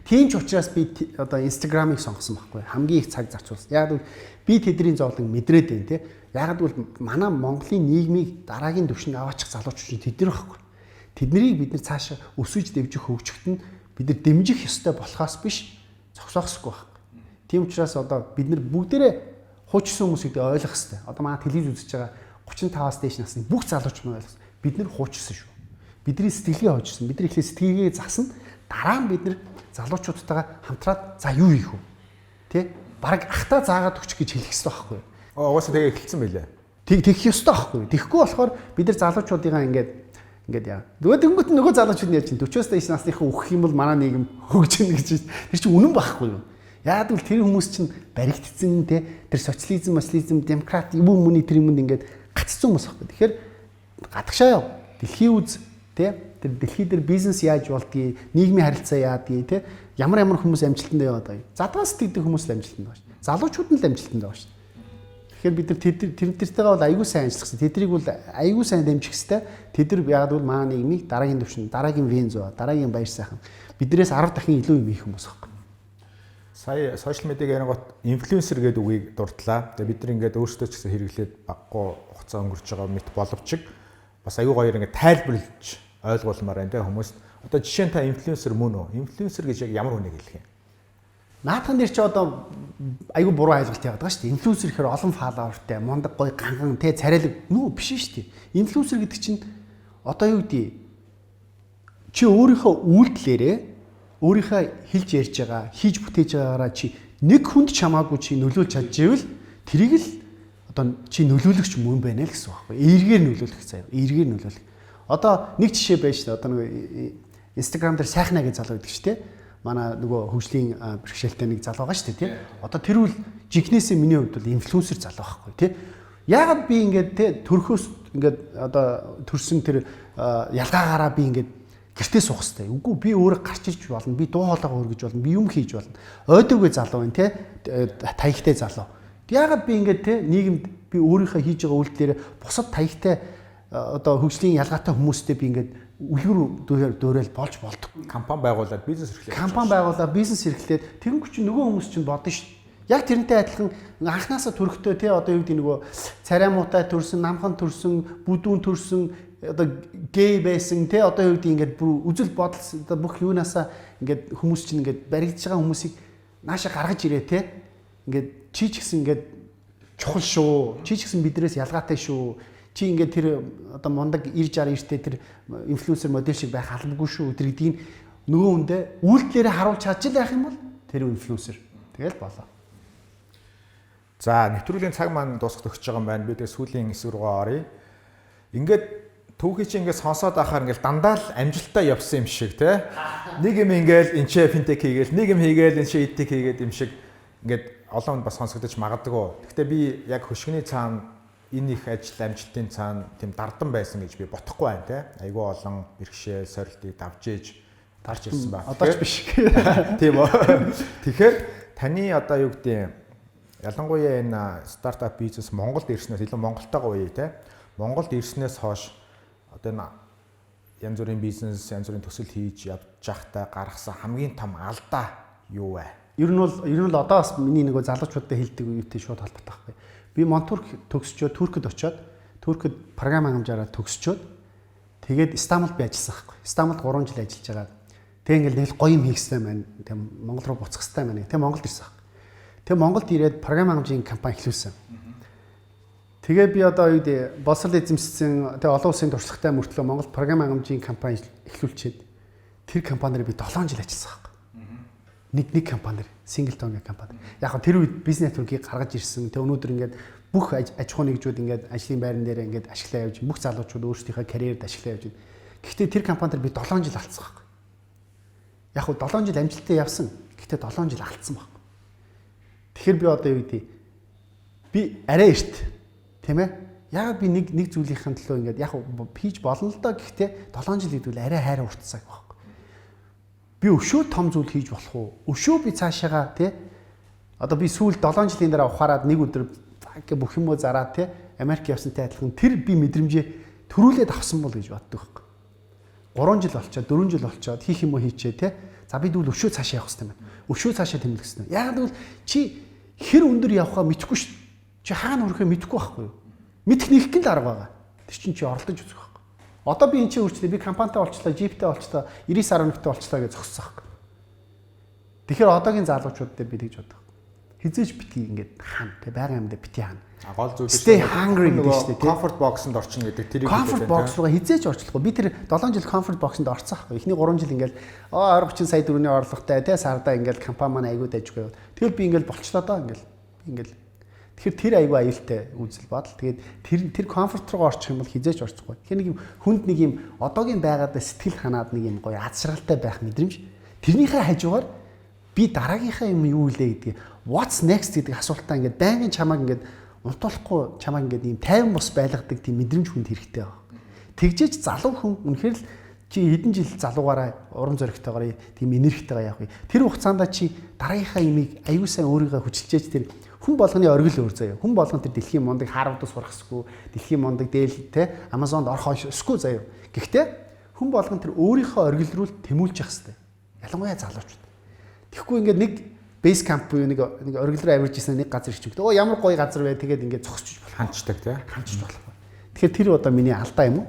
тийм ч учраас би одоо Instagram-ыг сонгосон байхгүй. Хамгийн их цаг зарцуулсан. Яг би тэдний зовлон мэдрээд байна те. Яг бол манай Монголын нийгмийг дараагийн түвшинд аваачих залуучууд тэднэр байхгүй. Тэднийг бид нар цаашаа өсөж дэвжих хөгжөхөд нь бид нар дэмжих ёстой болохоос биш зогсоохсгүй байхгүй. Тийм учраас одоо бид нар бүгдээрээ хуучсан хүмүүсийг ойлгох хэрэгтэй. Одоо манай телевиз үзэж байгаа 35-аас дээш насны бүх залуучууд ойлгох. Бид нар хуучсан шүү. Бидний сэтгэлгээ хожсон. Бид нар ихлэ сэтгэлгээ засна. Дараа нь бид нар залуучуудтайгаа хамтраад за юу хийх вэ? Тэ? Бараг ахта заагаад өгчих гэж хэлэх хэрэгтэй байхгүй юу? Угаасаа тэгээ эхэлсэн байлээ. Тэгэх ёстой байхгүй юу? Тэгэхгүй болохоор бид нар залуучуудыгаа ингээд яа. Нөгөө залуучууд нь яаж чинь 40-оос дээш насныхан өгөх юм бол манай нийгэм хөгжинэ гэж. Тэр чинь үнэн байхгүй юу? Яг л тэр хүмүүс чинь баригдсан те тэр социализм, демократ юм хүмүүний тэр юмд ингээд гацсан хүмүүс байхгүй. Тэгэхээр гадагшаа яв. Дэлхийн үз те тэр дэлхий дээр бизнес яаж болдгийг, нийгмийн харилцаа яадгийг те ямар хүмүүс амжилтанд яваад байгаа. Задгаас тэгдэг хүмүүс л амжилтанд байгаа шүү. Залуучууд нь л амжилтанд байгаа шүү. Тэгэхээр бид нар тэрнтэйгээ бол аягүй сайн ажилласан. Тэднийг бол аягүй сайн дэмжих хэрэгтэй. Тэд нар яагаад бол манай нийгмийг дараагийн түвшин, дараагийн Вензо, дараагийн баяр сайхан биднээс 10 дахин илүү юм хийх хүмүүс байхгүй. Сая сошиал медиаг ярангуут инфлюенсер гэдэг үгийг дурдлаа. Тэгээ бид нар ингээд өөрсдөө ч гэсэн хэрэглээд баггүй хугацаа өнгөрч байгаа мэт боловч бас аягүй гоёор ингээд тайлбарлаж ойлгуулмаар байна те хүмүүст. Одоо жишээ нь та инфлюенсер мөн үү? Инфлюенсер гэж яг ямар хүнийг хэлэх юм? Наадхан дээр чи одоо аягүй буруу ойлголт яваад байгаа шүү дээ. Инфлюенсер гэхээр олон фолловертэй, мундаг гоё ганган те царайлаг нүү биш шүү дээ. Инфлюенсер гэдэг чинь одоо юу гэдэг чи өөрийнхөө үйлдэлээрээ өөрийнхөө хэлж ярьж байгаа, хийж бүтээж байгаагаараа чи нэг хүнд чамаагүй чи нөлөөлж чадчихвэл тэрийг л одоо чи нөлөөлөгч мөн байна л гэсэн үг байхгүй. Эргээр нөлөөлөх заяа. Эргээр нөлөөлөх. Одоо нэг жишээ байж шүү дээ. Одоо нэг Instagram дээр сайхна гэж залуу гэдэг шүү дээ. Манай нөгөө хөгжлийн бэрхшээлтэй нэг залуу байгаа шүү дээ тий. Одоо тэр үл жигнэсээ миний хувьд бол инфлюенсер залуу байхгүй тий. Яагаад би ингээд те төрхөөс ингээд одоо төрсөн тэр ялгаагаараа би ингээд гэртээ суух хэрэгтэй. Үгүй би өөрөө гарч иж болно. Би дуу хоолойгоо өргөж болно. Би юм хийж болно. Ойдоогүй залуу байна те таягтай залуу. Яагаад би ингээд те нийгэмд би өөрийнхөө хийж байгаа үйлдэлээр бусад таягтай одоо хөгжлийн ялгаатай хүмүүстэй би ингээд үлгэр дуурайл болж болдог. Компани байгуулад бизнес эрхлээд. Компани байгуулаад бизнес эрхлээд тэгэнгүүт чинь нөгөө хүмүүс чинь бодно шүү. Яг тэрнтэй адилхан анханасаа төрөхтэй тий одоо юу гэдэг нөгөө царай муутай төрсөн, намхан төрсөн, бүдүүн төрсөн одоо гей байсан тий одоо юу гэдэг ингээд бүр үзэл бодол одоо бүх юунаасаа ингээд хүмүүс чинь ингээд баригдаж байгаа хүмүүсийг нааша гаргаж ирээ тий ингээд чи ч гэсэн ингээд чухал шүү. Чи ч гэсэн биднээс ялгаатай шүү. Чи ингээд тэр одоо мундаг 90-60-90-тэй тэр инфлюенсер модель шиг байх албагүй шүү. Тэр гэдгийг нөгөө хүндээ үйлдэлээрээ харуулж чадчих байх юм бол тэр инфлюенсер тэгэл болоо. За нэвтрүүлгийн цаг маань дуусах төгсөж байгаа юм байна. Би тэгээ сүүлийн хэсэг рүү оръё. Ингээд түүхий чи ингээд сонсоод байхаар ингээд дандаа л амжилттай явсан юм шиг те. Нэг юм ингээд энэ ч финтек хийгээл, нэг юм хийгээл энэ ч эдтек хийгээд юм шиг ингээд олон хүнд бас сонсогдож магадгүй. Гэхдээ би яг хөшгөний цаана энэ их ажил амжилтын цаана тийм дардан байсан гэж би бодохгүй байна те. Айгүй олон бэрхшээл, сорилтыг давж ээж дарж ирсэн байна. Одоо ч биш. Тийм үү. Тэгэхээр таны одоо юу гэдэг ялангуяа энэ стартап бизнес Монголд ирснээс илүү Монголтойгоо үе те. Монголд ирснээс хойш одоо энэ янз бүрийн бизнес, янз бүрийн төсөл хийж явж байхдаа гаргасан хамгийн том алдаа юу вэ? Ер нь бол одоо бас миний нөгөө залуучуудад хэлдэг үетэй шууд холбоотой байхгүй. Би Монтурк төгсчөөд Туркид очиод Туркид програм хангамжаараа төгсчөөд тэгээд Стамбулд би ажилласан байхгүй. Стамбулд 3 жил ажиллаж байгаа. Тэг ингээл нэг гоё юм хийхсэн байна. Тэг Монгол руу буцах хэрэгтэй байна. Тэг Монголд ирсэн байхгүй. Тэг Монголд ирээд програм хангамжийн компани эхлүүлсэн. Тэгээ би одоо юу гэдэг боловсрол эзэмшсэн тэг олон улсын туршлагатай мөртлөө Монгол програм хангамжийн компани эхлүүлчихэд тэр компанид би 7 жил ажилласан байхгүй. Нэг компанид Singleton гэх компани. Яг нь тэр үед бизнес нэтворкийг гаргаж ирсэн. Тэг өнөөдөр ингээд бүх аж ахуйн нэгжүүд ингээд ажлын байран дээр ингээд ашиглаа явж, бүх залуучууд өөрсдийнхөө карьерд ашиглаа явж. Гэхдээ тэр компанид би 7 жил алдсан байхгүй. Яг нь 7 жил амжилттай явсан. Гэхдээ 7 жил алдсан байхгүй. Тэгэхээр би одоо юу гэдэг би арай эрт тийм ээ. Яг би нэг зүйлийнхэн төлөө ингээд яг хийж болно л доо. Гэхдээ 7 жил гэдвэл арай хайр уртсаг байхгүй. Би өшөө том зүйл хийж болох уу? Өшөө би цаашаага тий одоо би сүүл 7 жилийн дараа ухаарад нэг өдөр бүх юмөө зараад тий Америк явсантай адилхан тэр би мэдрэмжээ төрүүлээд авсан бол гэж боддог байхгүй. 3 жил болчоод 4 жил болчоод хийх юм уу хийчээ тий. За би дүүл өшөө цаашаа явах хэрэгтэй байна. Өшөө цаашаа тэмдэглэх хэрэгтэй. Яг гэвэл чи хэр өндөр явахаа мэдэхгүй шүү. Чи хаана хүрэхээ мэдэхгүй байхгүй юу? Мэдэх нэг гин л арга байгаа. Тэр чинь чи оролдож үзэх байхгүй. Одоо би энэ чинь үрчлээ би компанитай болчлаа, жиптэй болчлаа, 99.1-тэй болчлаа гэж зогссон байхгүй. Тэгэхээр одоогийн залуучуудад би тэгж боддог. Хизээж битгий ингээд хаана тэг байгаа юм дэ бити хаана. Гол зүйл stay hungry гэдэг шүү дээ. Comfort box-нд орчин гэдэг тэрийг comfort box руугаа хизээж орчлохгүй. Би тэр 7 жил comfort box-нд орсон байхгүй. Эхний 3 жил ингээд 20-30 сая төгрөгийн орлоготой тэ сардаа ингээд компани маань аягүй дайжгүй. Тэгэл би ингээд болчлоо доо ингээд. Тэгэхээр тэр аягүй аюултай үзэл бодол. Тэгээд тэр comfort руу орчих юм бол хизээж орчихгүй. Тэгэхээр нэг юм хүнд нэг юм одоогийн байгаад сэтгэл ханаад нэг юм гоё азшралтай байх мэдрэмж. Тэрнийхээ хажуугаар би дараагийнхаа юм юу илээ гэдэг what's next гэдэг асуултаа ингээд байнгын чамааг ингээд унтуулахгүй чамааг ингээд ийм тайван бус байлгадаг тийм мэдрэмж хүнд хэрэгтэй байна. Тэгжээч залуу хүн үнэхээр л чи хэдэн жил залуугаараа уран зоригтойгоор тийм энергитойгоо явах вэ? Тэр хугацаанд чи дараагийнхаа имийг аюу сайн өөрийгөө хүчилжээж тэр хүн болгоны оргил өөр заяа. Хүн болгон тэр дэлхийн мундаг Харвардд сурах эсгүй, дэлхийн мундаг дээл те Amazонд орох эсгүй заяа. Гэхдээ хүн болгон тэр өөрийнхөө оргил руу тэмүүлж явах хэрэгтэй. Ялангуяа залуучууд. Тэгэхгүй ингээд нэг бейс камп буюу нэг оргил руу авирж ирсэн нэг газар ирчих. Оо ямар гоё газар вэ? Тэгээд ингээд зогсчих болох. ханчдаг тий. Ханчж болох. Тэгэхээр тэр одоо миний алдаа юм уу?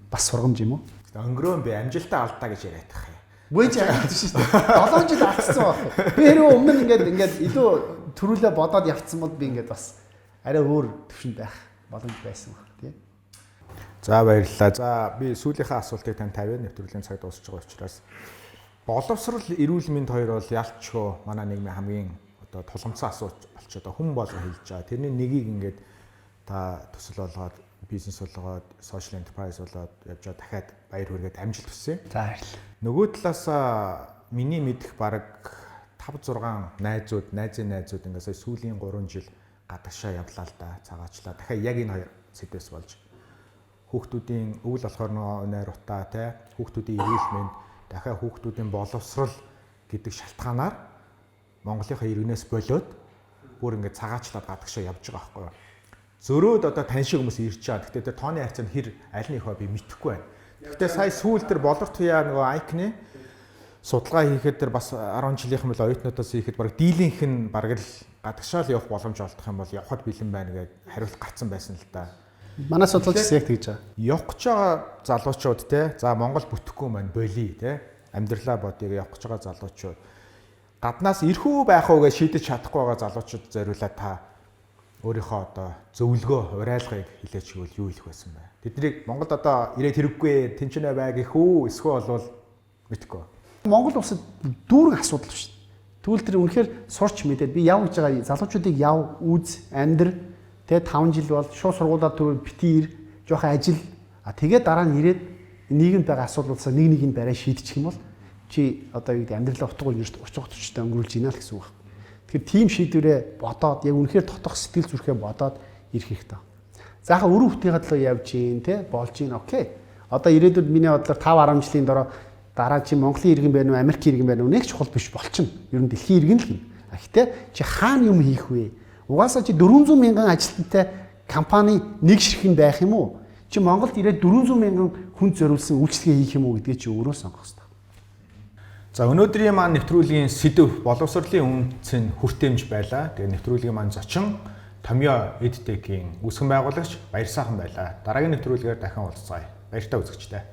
Бас сургамж юм уу? Өнгөрөө би амжилттай алдаа гэж яриад байгаа юм. Бөөж ажиллаж шүү дээ. 7 жил алдсан байна. Би хэрвээ өмнө нь ингээд илүү төрүүлээ бодоод явцсан бол би ингээд бас арай өөр төвшөнд байх боломж байсан баг тий. За баярлалаа. За би сүүлийнхээ асуултыг тань тавиа нэвтрүүлгийн цаг дуусч байгаа учраас боловсрол эрүүл мэнд хоёр бол ялчгүй манай нийгмийн хамгийн одоо тулгымцсан асуулт болчиход хүн болго хэлж байгаа. Тэрний нэгийг ингээд та төсөл болгоод бизнес болгоод social enterprise болоод явж байгаа дахиад баяр хүргээд амжилт хүсье. За баярлалаа. Нөгөө талаасаа миний мэдэх бараг 5-6 найзын найзууд ингээд сая сүүлийн 3 жил гадагшаа явлаа л да. Цагаачлаа. Дахиад яг энэ хоёр сэдвээс болж хүүхдүүдийн өвөл болохоор нөгөө нойр утаа те хүүхдүүдийн эрүүл мэнд дахиад хүүхдүүдийн боловсрал гэдэг шалтгаанаар Монголынхаа иргэнээс болоод бүр ингээд цагаачлаад гадагшаа явж байгаа байхгүй юу. Зөрөөд одоо тань шиг хүмүүс ирж байгаа. Гэхдээ тэр тооны харьцаанд хэр аль нь их ба би мэдэхгүй байна. Гэхдээ сая сүүл тэр болор туяа нөгөө айкны судалгаа хийхэд тэр бас 10 жилийнхэн мэл оюутнуудаас хийхэд баг дийлийнх нь баг л гадагшаал явах боломж олдох юм бол явхад бэлэн байна гэж хариулт гарцсан байсан л да. Манай судлаач яг тэгж байгаа. Явах гэж байгаа залуучууд те за Монгол бүтэхгүй маань боли те амьдралаа бодъё явах гэж байгаа залуучууд гаднаас ирхүү байх уу гэж шийдэж чадахгүй байгаа залуучууд зориулаад та өөрийнхөө одоо зөвлөгөө урайлгыг хэлээч гэвэл юу хэлэх байсан бэ? Тэднийг Монголд одоо ирээд хэрэггүй тэнцэнэ бай гэх үү эсвэл болвол мэдгүй. Монгол улсад дүүрэн асуудал шүү дээ. Тэгвэл тэр үнэхээр сурч мэдээд би яв гэж байгаа залуучуудыг яв үз амьдр тэгээ 5 жил бол шууд сургуулаад түрүү битгий ир жоохон ажил тэгээд дараа нь ирээд нийгэмд байгаа асуудлуудаа нэг нь барай шийдчих юм бол чи одоо юу гэдэг амьдралаа утга учиртай өнгөрүүлж ийна л гэсэн үг. Тэгэхээр тийм шийдвэрээ бодоод яг үнэхээр тотох сэтгэл зүрхээ бодоод ирэх хэрэгтэй. Заахаа өрөө бүтээгээд л явж гин те болж гин окей. Одоо ирээдүйд миний бодлоор 5-10 жилийн дараа дараа чи Монголын иргэн байна уу Америкийн иргэн байна уу нэг чухал биш болчихно. Ер нь дэлхийн иргэн л гин. Гэхдээ чи хаана юм хийх вэ? Угаасаа чи 400 мянган ажилтнтай компани нэг ширхэг байх юм уу? Чи Монголд ирээд 400 мянган хүнд зориулсан үйлчлэгээ хийх юм уу гэдгээ чи өөрөө сонгох хэрэгтэй. За өнөөдрийн маань нэвтрүүлгийн сэдэв боловсролын үндэс нь хүртээмж байлаа. Тэгээ нэвтрүүлгийн маань зочин Томьёо EdTech-ийн үүсгэн байгуулагч Баяр сайхан байлаа. Дараагийн нэвтрүүлгээр дахин уулзцаая. Баяртай үзэгчдээ.